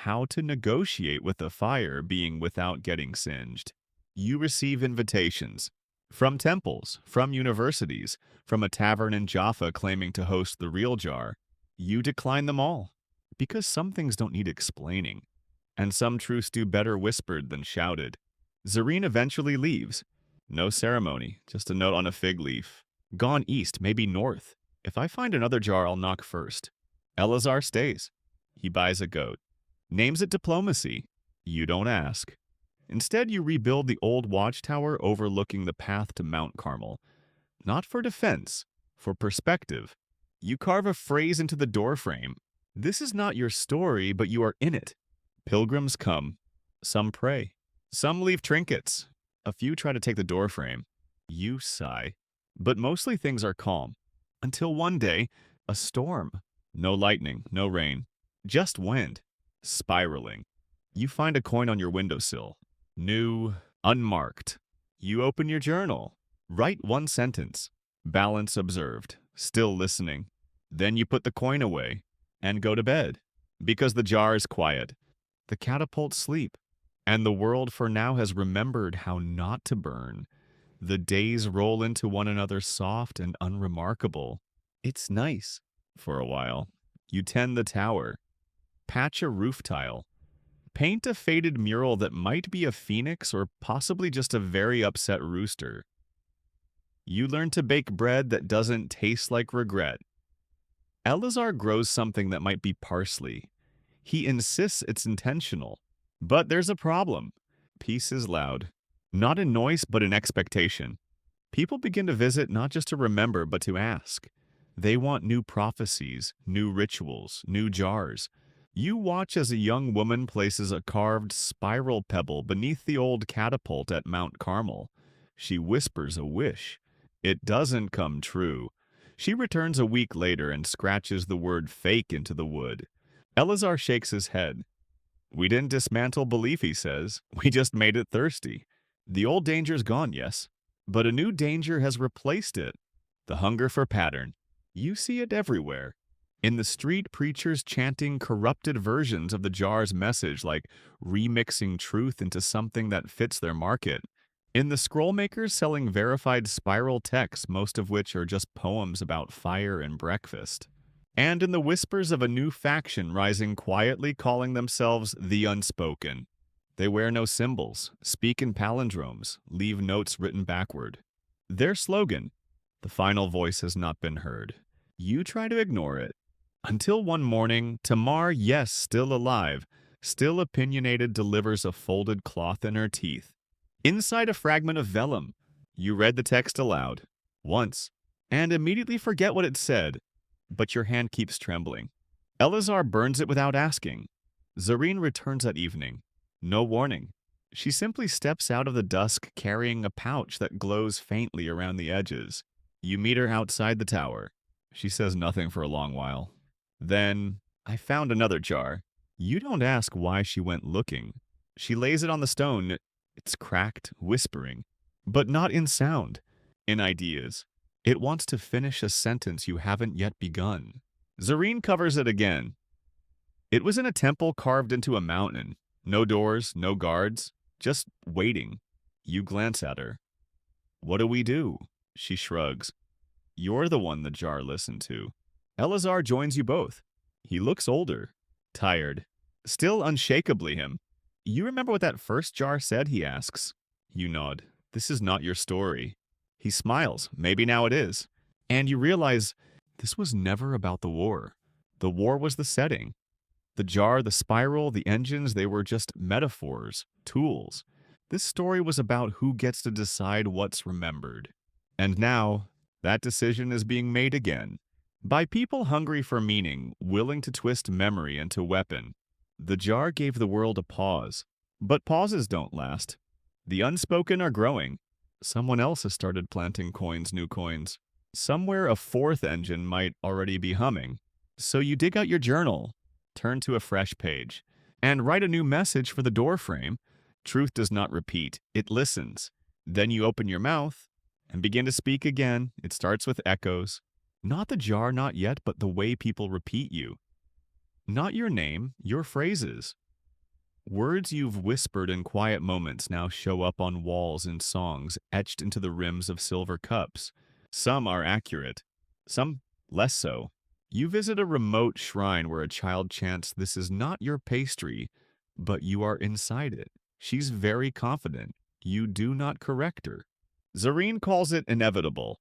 "How to Negotiate with a Fire Being Without Getting Singed." You receive invitations. From temples, from universities, from a tavern in Jaffa claiming to host the real jar. You decline them all. Because some things don't need explaining. And some truths do better whispered than shouted. Zareen eventually leaves. No ceremony, just a note on a fig leaf. Gone east, maybe north. If I find another jar, I'll knock first. Eleazar stays. He buys a goat. Names it diplomacy. You don't ask. Instead, you rebuild the old watchtower overlooking the path to Mount Carmel. Not for defense, for perspective. You carve a phrase into the doorframe. This is not your story, but you are in it. Pilgrims come. Some pray. Some leave trinkets. A few try to take the doorframe. You sigh. But mostly things are calm. Until one day, a storm. No lightning, no rain. Just wind. Spiraling. You find a coin on your windowsill. New, unmarked. You open your journal. Write one sentence. Balance observed. Still listening. Then you put the coin away and go to bed. Because the jar is quiet. The catapults sleep. And the world for now has remembered how not to burn. The days roll into one another soft and unremarkable. It's nice. For a while. You tend the tower. Patch a roof tile. Paint a faded mural that might be a phoenix or possibly just a very upset rooster. You learn to bake bread that doesn't taste like regret. Eleazar grows something that might be parsley. He insists it's intentional. But there's a problem. Peace is loud. Not in noise, but in expectation. People begin to visit not just to remember, but to ask. They want new prophecies, new rituals, new jars. You watch as a young woman places a carved spiral pebble beneath the old catapult at Mount Carmel. She whispers a wish. It doesn't come true. She returns a week later and scratches the word fake into the wood. Eleazar shakes his head. We didn't dismantle belief, he says. We just made it thirsty. The old danger's gone, yes, but a new danger has replaced it. The hunger for pattern. You see it everywhere. In the street, preachers chanting corrupted versions of the jar's message, like remixing truth into something that fits their market. In the scroll makers selling verified spiral texts, most of which are just poems about fire and breakfast. And in the whispers of a new faction rising quietly calling themselves the Unspoken. They wear no symbols, speak in palindromes, leave notes written backward. Their slogan, the final voice has not been heard. You try to ignore it. Until one morning, Tamar, yes, still alive, still opinionated, delivers a folded cloth in her teeth. Inside a fragment of vellum, you read the text aloud, once, and immediately forget what it said, but your hand keeps trembling. Eleazar burns it without asking. Zareen returns that evening. No warning. She simply steps out of the dusk carrying a pouch that glows faintly around the edges. You meet her outside the tower. She says nothing for a long while. Then, I found another jar. You don't ask why she went looking. She lays it on the stone. It's cracked, whispering, but not in sound, in ideas. It wants to finish a sentence you haven't yet begun. Zareen covers it again. It was in a temple carved into a mountain. No doors, no guards, just waiting. You glance at her. What do we do? She shrugs. You're the one the jar listened to. Eleazar joins you both. He looks older, tired, still unshakably him. You remember what that first jar said, he asks. You nod. This is not your story. He smiles. Maybe now it is. And you realize this was never about the war. The war was the setting. The jar, the spiral, the engines, they were just metaphors, tools. This story was about who gets to decide what's remembered. And now, that decision is being made again. By people hungry for meaning, willing to twist memory into weapon. The jar gave the world a pause. But pauses don't last. The unspoken are growing. Someone else has started planting coins, new coins. Somewhere a fourth engine might already be humming. So you dig out your journal, turn to a fresh page, and write a new message for the doorframe. Truth does not repeat, it listens. Then you open your mouth and begin to speak again. It starts with echoes. Not the jar, not yet, but the way people repeat you. Not your name, your phrases. Words you've whispered in quiet moments now show up on walls in songs etched into the rims of silver cups. Some are accurate, some less so. You visit a remote shrine where a child chants, "This is not your pastry," but you are inside it. She's very confident. You do not correct her. Zareen calls it inevitable.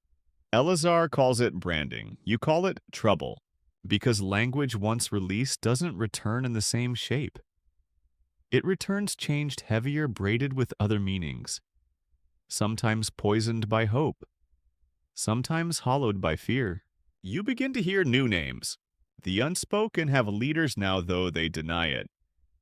Eleazar calls it branding. You call it trouble. Because language once released doesn't return in the same shape. It returns changed, heavier, braided with other meanings. Sometimes poisoned by hope. Sometimes hollowed by fear. You begin to hear new names. The unspoken have leaders now, though they deny it.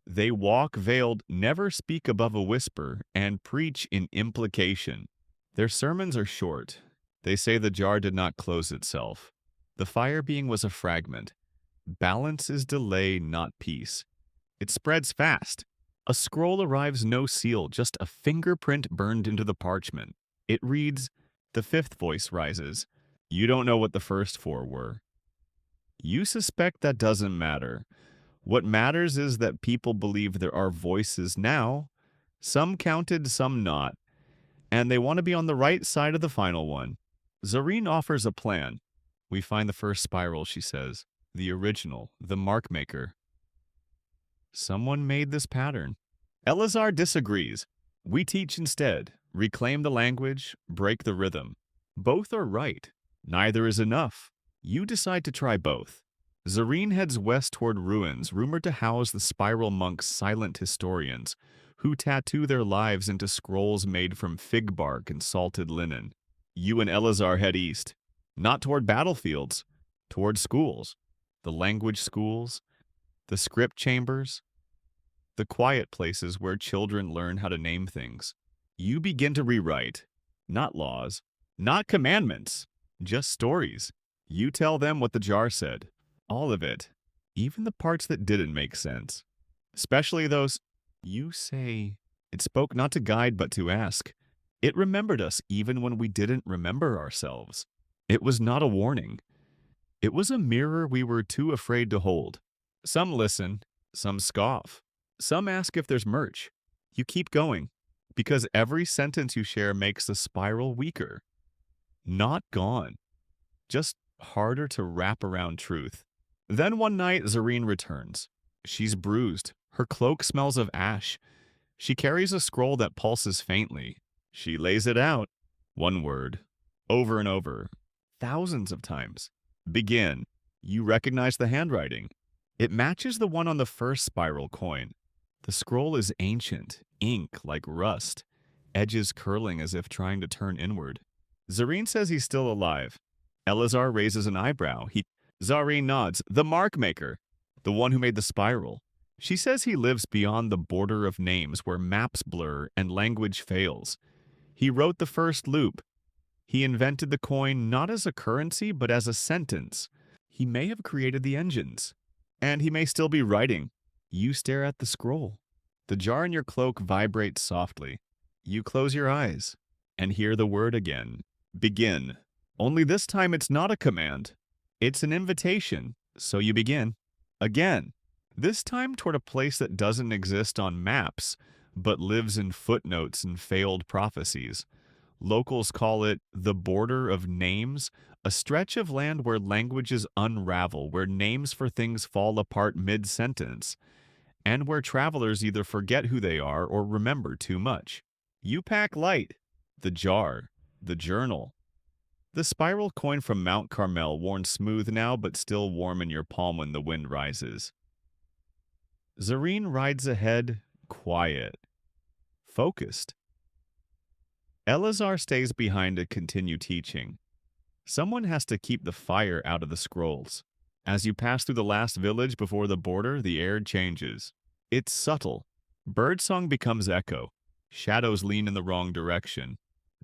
They walk veiled, never speak above a whisper, and preach in implication. Their sermons are short. They say the jar did not close itself. The fire being was a fragment. Balance is delay, not peace. It spreads fast. A scroll arrives, no seal, just a fingerprint burned into the parchment. It reads, the fifth voice rises. You don't know what the first four were. You suspect that doesn't matter. What matters is that people believe there are voices now, some counted, some not, and they want to be on the right side of the final one. Zareen offers a plan. We find the first spiral, she says. The original, the mark maker. Someone made this pattern. Eleazar disagrees. We teach instead. Reclaim the language, break the rhythm. Both are right. Neither is enough. You decide to try both. Zareen heads west toward ruins rumored to house the spiral monk's silent historians, who tattoo their lives into scrolls made from fig bark and salted linen. You and Elazar head east, not toward battlefields, toward schools. The language schools, the script chambers, the quiet places where children learn how to name things. You begin to rewrite, not laws, not commandments, just stories. You tell them what the jar said, all of it, even the parts that didn't make sense. Especially those, you say, it spoke not to guide but to ask. It remembered us even when we didn't remember ourselves. It was not a warning. It was a mirror we were too afraid to hold. Some listen, some scoff, some ask if there's merch. You keep going, because every sentence you share makes the spiral weaker. Not gone, just harder to wrap around truth. Then one night, Zareen returns. She's bruised. Her cloak smells of ash. She carries a scroll that pulses faintly. She lays it out. One word. Over and over. Thousands of times. Begin. You recognize the handwriting. It matches the one on the first spiral coin. The scroll is ancient, ink like rust, edges curling as if trying to turn inward. Zareen says he's still alive. Elazar raises an eyebrow. Zareen nods. The mark maker. The one who made the spiral. She says he lives beyond the border of names where maps blur and language fails. He wrote the first loop. He invented the coin not as a currency, but as a sentence. He may have created the engines. And he may still be writing. You stare at the scroll. The jar in your cloak vibrates softly. You close your eyes and hear the word again. Begin. Only this time it's not a command. It's an invitation. So you begin. Again. This time toward a place that doesn't exist on maps, but lives in footnotes and failed prophecies. Locals call it the border of names, a stretch of land where languages unravel, where names for things fall apart mid-sentence, and where travelers either forget who they are or remember too much. You pack light, the jar, the journal. The spiral coin from Mount Carmel, worn smooth now but still warm in your palm when the wind rises. Zareen rides ahead, quiet, focused. Elazar stays behind to continue teaching. Someone has to keep the fire out of the scrolls. As you pass through the last village before the border, the air changes. It's subtle. Birdsong becomes echo. Shadows lean in the wrong direction.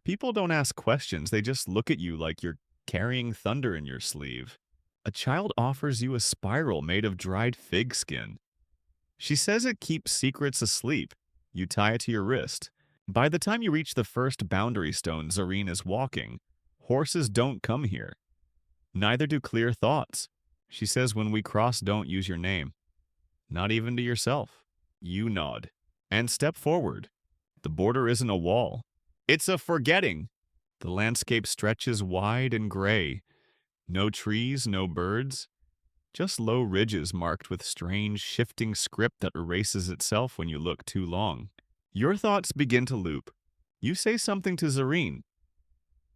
People don't ask questions, they just look at you like you're carrying thunder in your sleeve. A child offers you a spiral made of dried fig skin. She says it keeps secrets asleep. You tie it to your wrist. By the time you reach the first boundary stone, Zareen is walking. Horses don't come here. Neither do clear thoughts. She says when we cross, don't use your name. Not even to yourself. You nod. And step forward. The border isn't a wall. It's a forgetting. The landscape stretches wide and gray. No trees, no birds. Just low ridges marked with strange, shifting script that erases itself when you look too long. Your thoughts begin to loop. You say something to Zareen.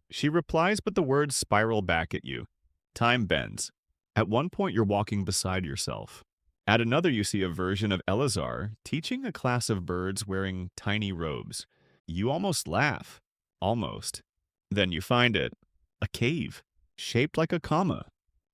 She replies, but the words spiral back at you. Time bends. At one point, you're walking beside yourself. At another, you see a version of Elazar teaching a class of birds wearing tiny robes. You almost laugh. Almost. Then you find it. A cave, shaped like a comma.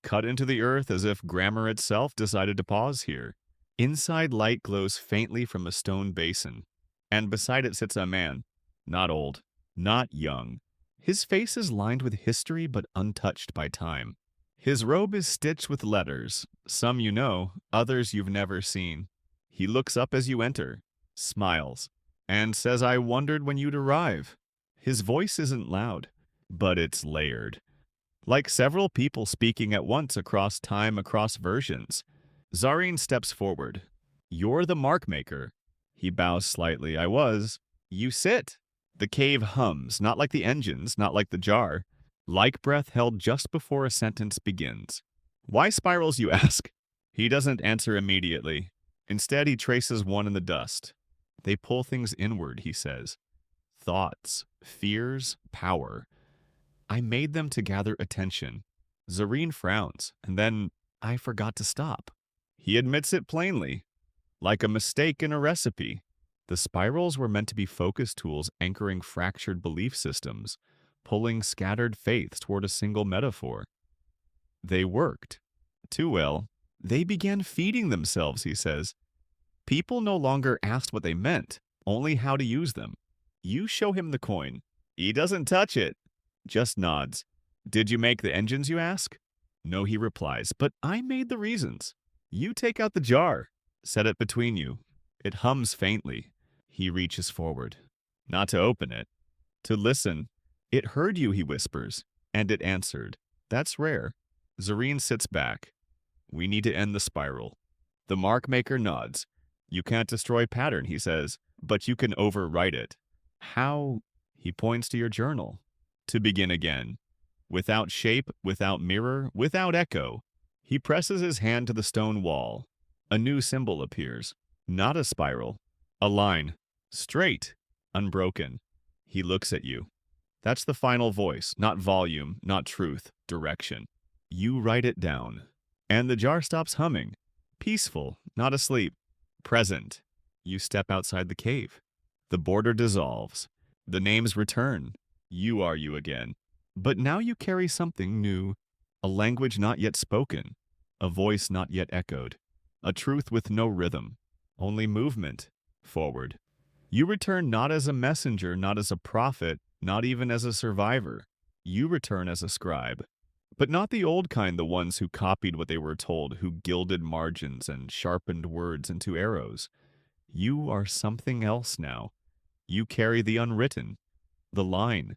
Cut into the earth as if grammar itself decided to pause here. Inside light glows faintly from a stone basin, and beside it sits a man, not old, not young. His face is lined with history but untouched by time. His robe is stitched with letters, some you know, others you've never seen. He looks up as you enter, smiles, and says, "I wondered when you'd arrive." His voice isn't loud, but it's layered. Like several people speaking at once across time, across versions. Zareen steps forward. You're the mark maker. He bows slightly. I was. You sit. The cave hums, not like the engines, not like the jar. Like breath held just before a sentence begins. Why spirals, you ask? He doesn't answer immediately. Instead, he traces one in the dust. They pull things inward, he says. Thoughts, fears, power. I made them to gather attention. Zareen frowns, and then, I forgot to stop. He admits it plainly, like a mistake in a recipe. The spirals were meant to be focus tools anchoring fractured belief systems, pulling scattered faiths toward a single metaphor. They worked. Too well. They began feeding themselves, he says. People no longer asked what they meant, only how to use them. You show him the coin. He doesn't touch it, just nods. Did you make the engines, you ask? No, he replies, but I made the reasons. You take out the jar, set it between you. It hums faintly. He reaches forward. Not to open it, to listen. It heard you, he whispers, and it answered. That's rare. Zareen sits back. We need to end the spiral. The mark maker nods. You can't destroy pattern, he says, but you can overwrite it. How? He points to your journal. To begin again. Without shape, without mirror, without echo. He presses his hand to the stone wall. A new symbol appears. Not a spiral. A line. Straight. Unbroken. He looks at you. That's the final voice, not volume, not truth, direction. You write it down. And the jar stops humming. Peaceful, not asleep. Present. You step outside the cave. The border dissolves. The names return. You are you again. But now you carry something new. A language not yet spoken. A voice not yet echoed. A truth with no rhythm. Only movement. Forward. You return not as a messenger, not as a prophet, not even as a survivor. You return as a scribe. But not the old kind, the ones who copied what they were told, who gilded margins and sharpened words into arrows. You are something else now. You carry the unwritten, the line,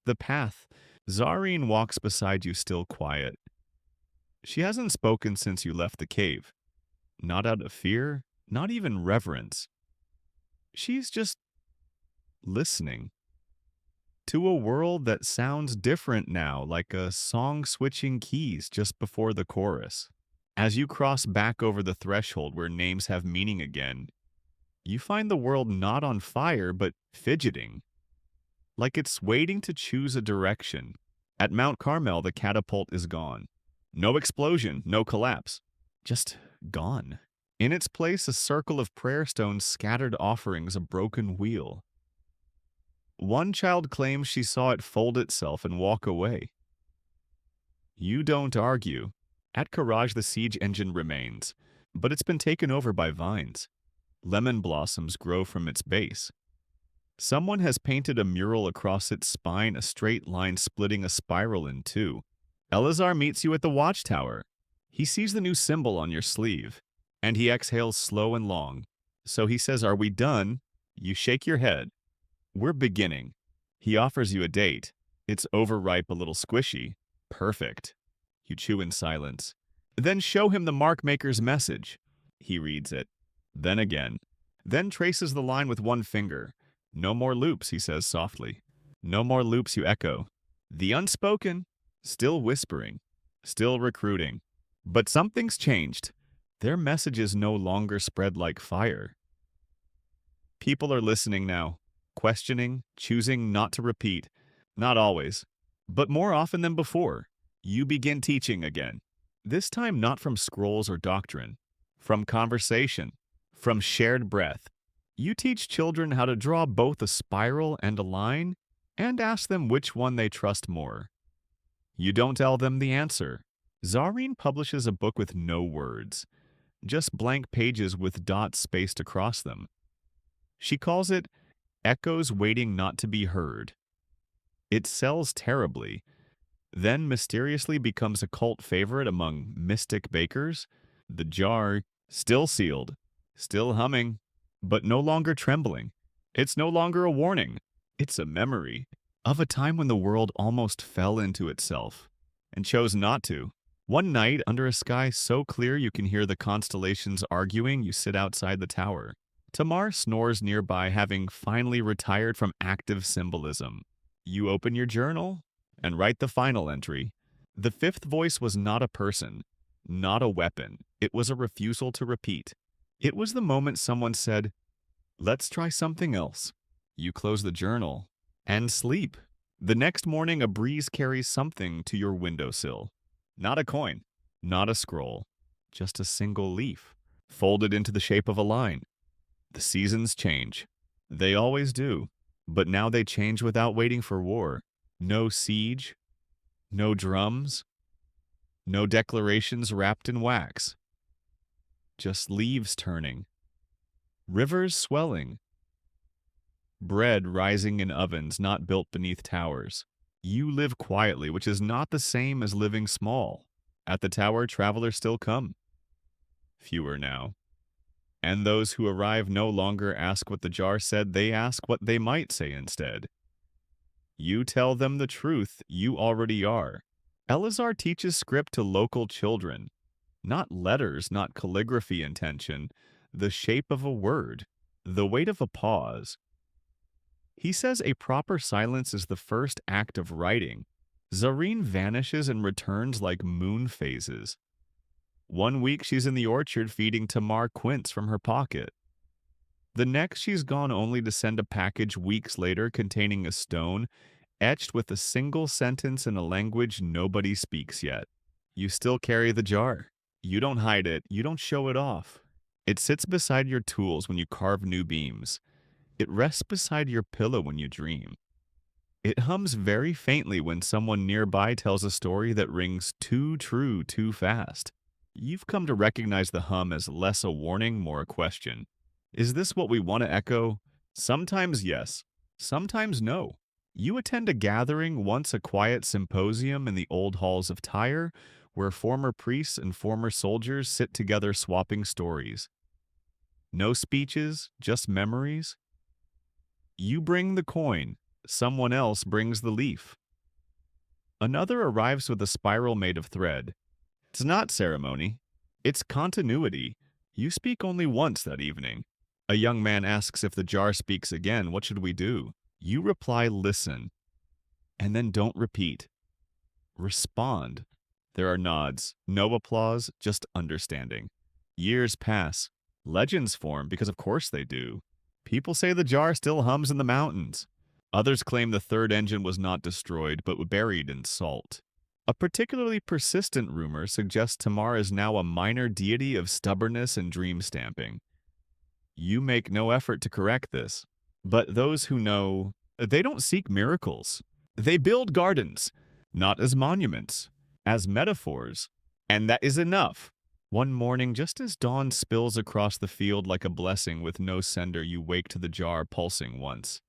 the path. Zareen walks beside you, still quiet. She hasn't spoken since you left the cave. Not out of fear, not even reverence. She's just listening to a world that sounds different now, like a song switching keys just before the chorus. As you cross back over the threshold where names have meaning again, you find the world not on fire, but fidgeting, like it's waiting to choose a direction. At Mount Carmel, the catapult is gone. No explosion, no collapse, just gone. In its place, a circle of prayer stones, scattered offerings, a broken wheel. One child claims she saw it fold itself and walk away. You don't argue. At Courage, the siege engine remains, but it's been taken over by vines. Lemon blossoms grow from its base. Someone has painted a mural across its spine, a straight line splitting a spiral in two. Elazar meets you at the watchtower. He sees the new symbol on your sleeve, and he exhales slow and long. So he says, "Are we done?" You shake your head. "We're beginning." He offers you a date. It's overripe, a little squishy. Perfect. You chew in silence. Then show him the mark maker's message. He reads it. Then again. Then traces the line with one finger. No more loops, he says softly. No more loops, you echo. The unspoken, still whispering, still recruiting. But something's changed. Their messages no longer spread like fire. People are listening now, questioning, choosing not to repeat. Not always, but more often than before. You begin teaching again. This time not from scrolls or doctrine, from conversation, from shared breath. You teach children how to draw both a spiral and a line, and ask them which one they trust more. You don't tell them the answer. Zareen publishes a book with no words, just blank pages with dots spaced across them. She calls it Echoes Waiting Not to Be Heard. It sells terribly, then mysteriously becomes a cult favorite among mystic bakers. The jar, still sealed, still humming, but no longer trembling. It's no longer a warning. It's a memory of a time when the world almost fell into itself and chose not to. One night, under a sky so clear you can hear the constellations arguing, you sit outside the tower. Tamar snores nearby, having finally retired from active symbolism. You open your journal and write the final entry. The fifth voice was not a person, not a weapon. It was a refusal to repeat. It was the moment someone said, "Let's try something else." You close the journal and sleep. The next morning, a breeze carries something to your windowsill. Not a coin, Not a scroll, just a single leaf, folded into the shape of a line. The seasons change. They always do. But now they change without waiting for war. No siege, no drums, no declarations wrapped in wax. Just leaves turning, rivers swelling, bread rising in ovens not built beneath towers. You live quietly, which is not the same as living small. At the tower, travelers still come. Fewer now. And those who arrive no longer ask what the jar said, they ask what they might say instead. You tell them the truth you already are. Eleazar teaches script to local children. Not letters, not calligraphy intention, the shape of a word, the weight of a pause. He says a proper silence is the first act of writing. Zareen vanishes and returns like moon phases. One week she's in the orchard feeding Tamar quince from her pocket. The next she's gone only to send a package weeks later containing a stone etched with a single sentence in a language nobody speaks yet. You still carry the jar. You don't hide it. You don't show it off. It sits beside your tools when you carve new beams. It rests beside your pillow when you dream. It hums very faintly when someone nearby tells a story that rings too true too fast. You've come to recognize the hum as less a warning, more a question. Is this what we want to echo? Sometimes yes, sometimes no. You attend a gathering, once a quiet symposium in the old halls of Tyre, where former priests and former soldiers sit together swapping stories. No speeches, just memories. You bring the coin, someone else brings the leaf. Another arrives with a spiral made of thread. It's not ceremony, it's continuity. You speak only once that evening. A young man asks if the jar speaks again, what should we do? You reply, listen, and then don't repeat. Respond. There are nods, no applause, just understanding. Years pass. Legends form because of course they do. People say the jar still hums in the mountains. Others claim the third engine was not destroyed but buried in salt. A particularly persistent rumor suggests Tamar is now a minor deity of stubbornness and dream stamping. You make no effort to correct this. But those who know, they don't seek miracles. They build gardens, not as monuments, as metaphors. And that is enough. One morning, just as dawn spills across the field like a blessing with no sender, you wake to the jar pulsing once.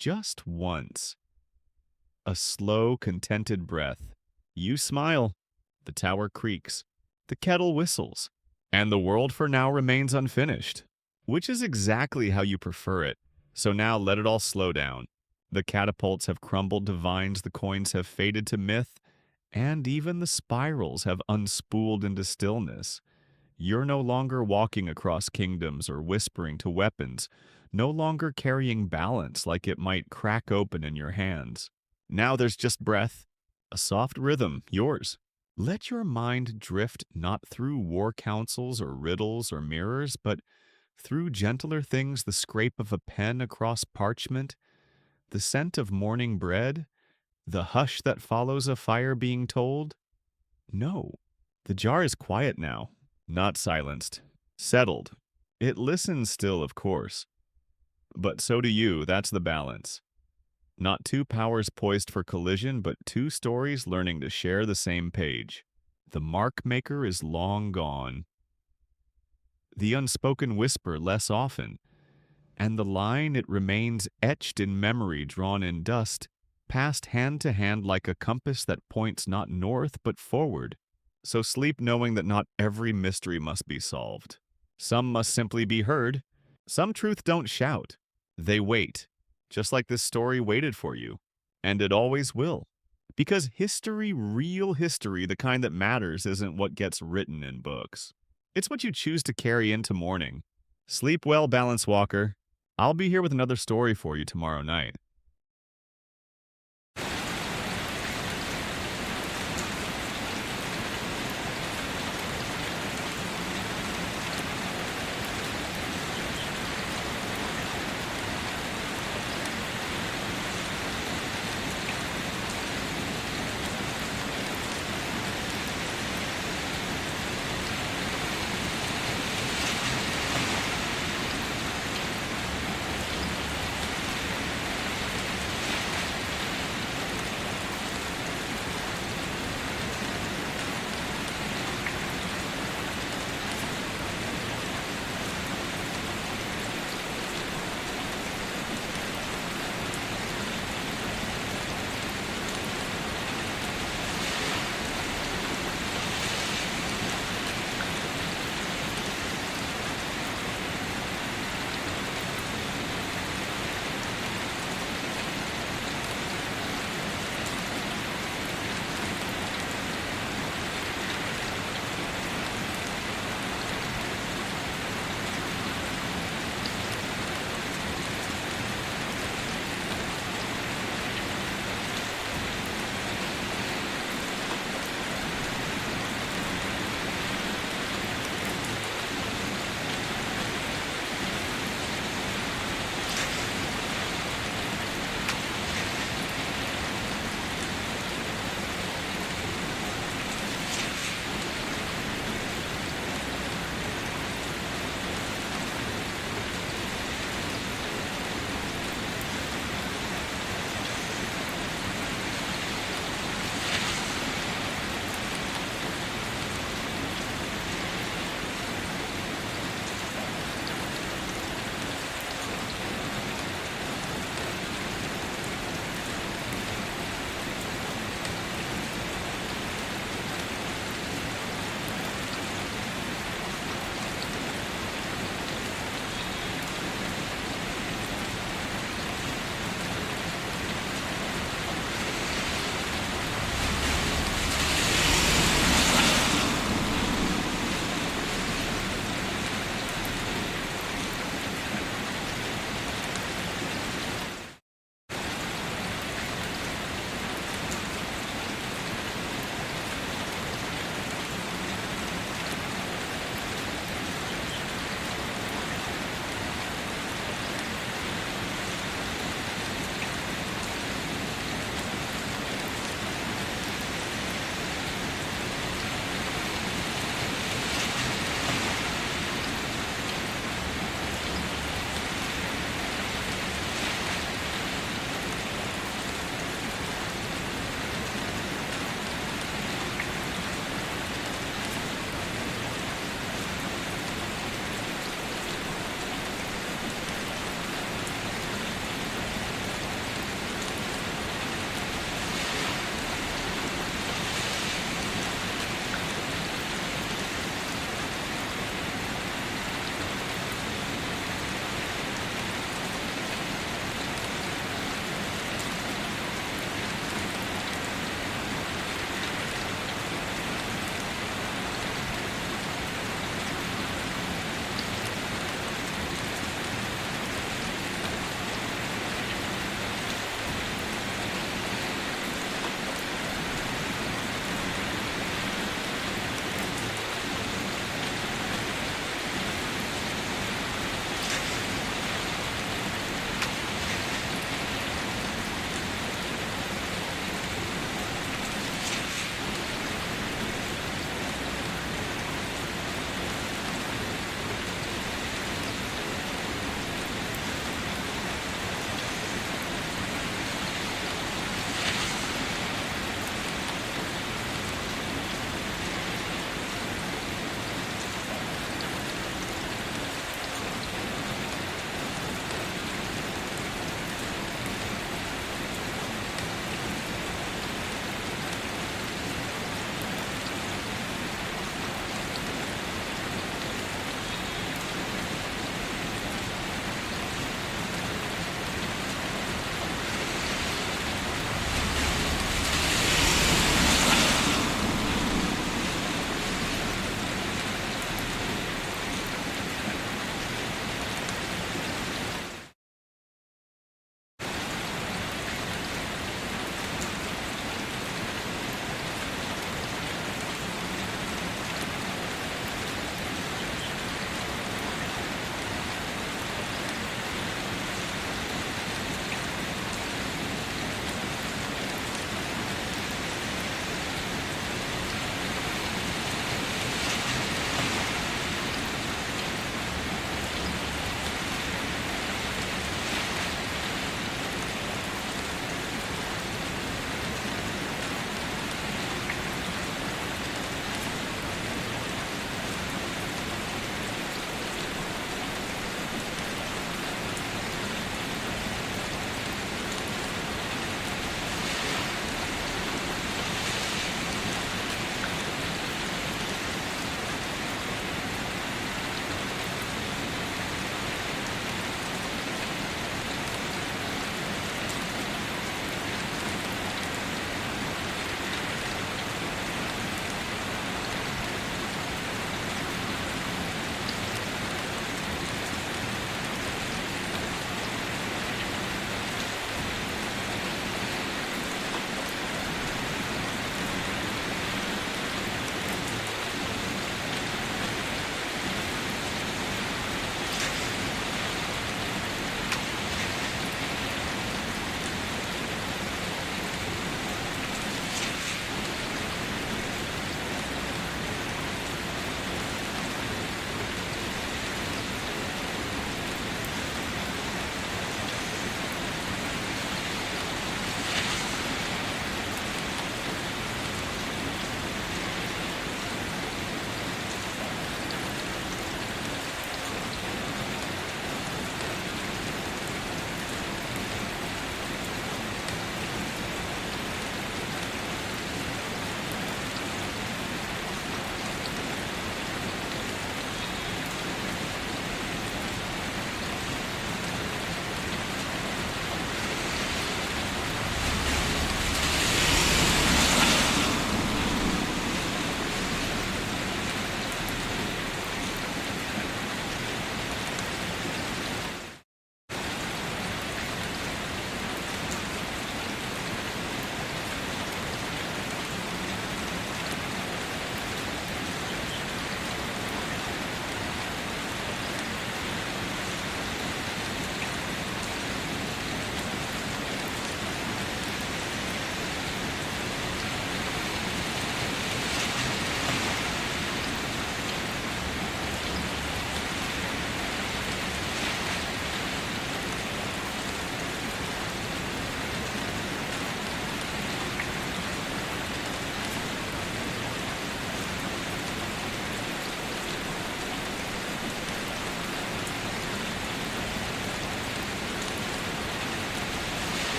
Just once. A slow, contented breath. You smile. The tower creaks. The kettle whistles. And the world for now remains unfinished. Which is exactly how you prefer it. So now let it all slow down. The catapults have crumbled to vines, the coins have faded to myth, and even the spirals have unspooled into stillness. You're no longer walking across kingdoms or whispering to weapons, no longer carrying balance like it might crack open in your hands. Now there's just breath, a soft rhythm, yours. Let your mind drift not through war councils or riddles or mirrors, but through gentler things, the scrape of a pen across parchment, the scent of morning bread, the hush that follows a fire being told. No, the jar is quiet now, not silenced, settled. It listens still, of course. But so do you, that's the balance. Not two powers poised for collision, but two stories learning to share the same page. The mark maker is long gone. The unspoken whisper less often. And the line, it remains etched in memory, drawn in dust, passed hand to hand like a compass that points not north but forward. So sleep knowing that not every mystery must be solved. Some must simply be heard. Some truth don't shout. They wait. Just like this story waited for you. And it always will. Because history, real history, the kind that matters, isn't what gets written in books. It's what you choose to carry into morning. Sleep well, Balance Walker. I'll be here with another story for you tomorrow night.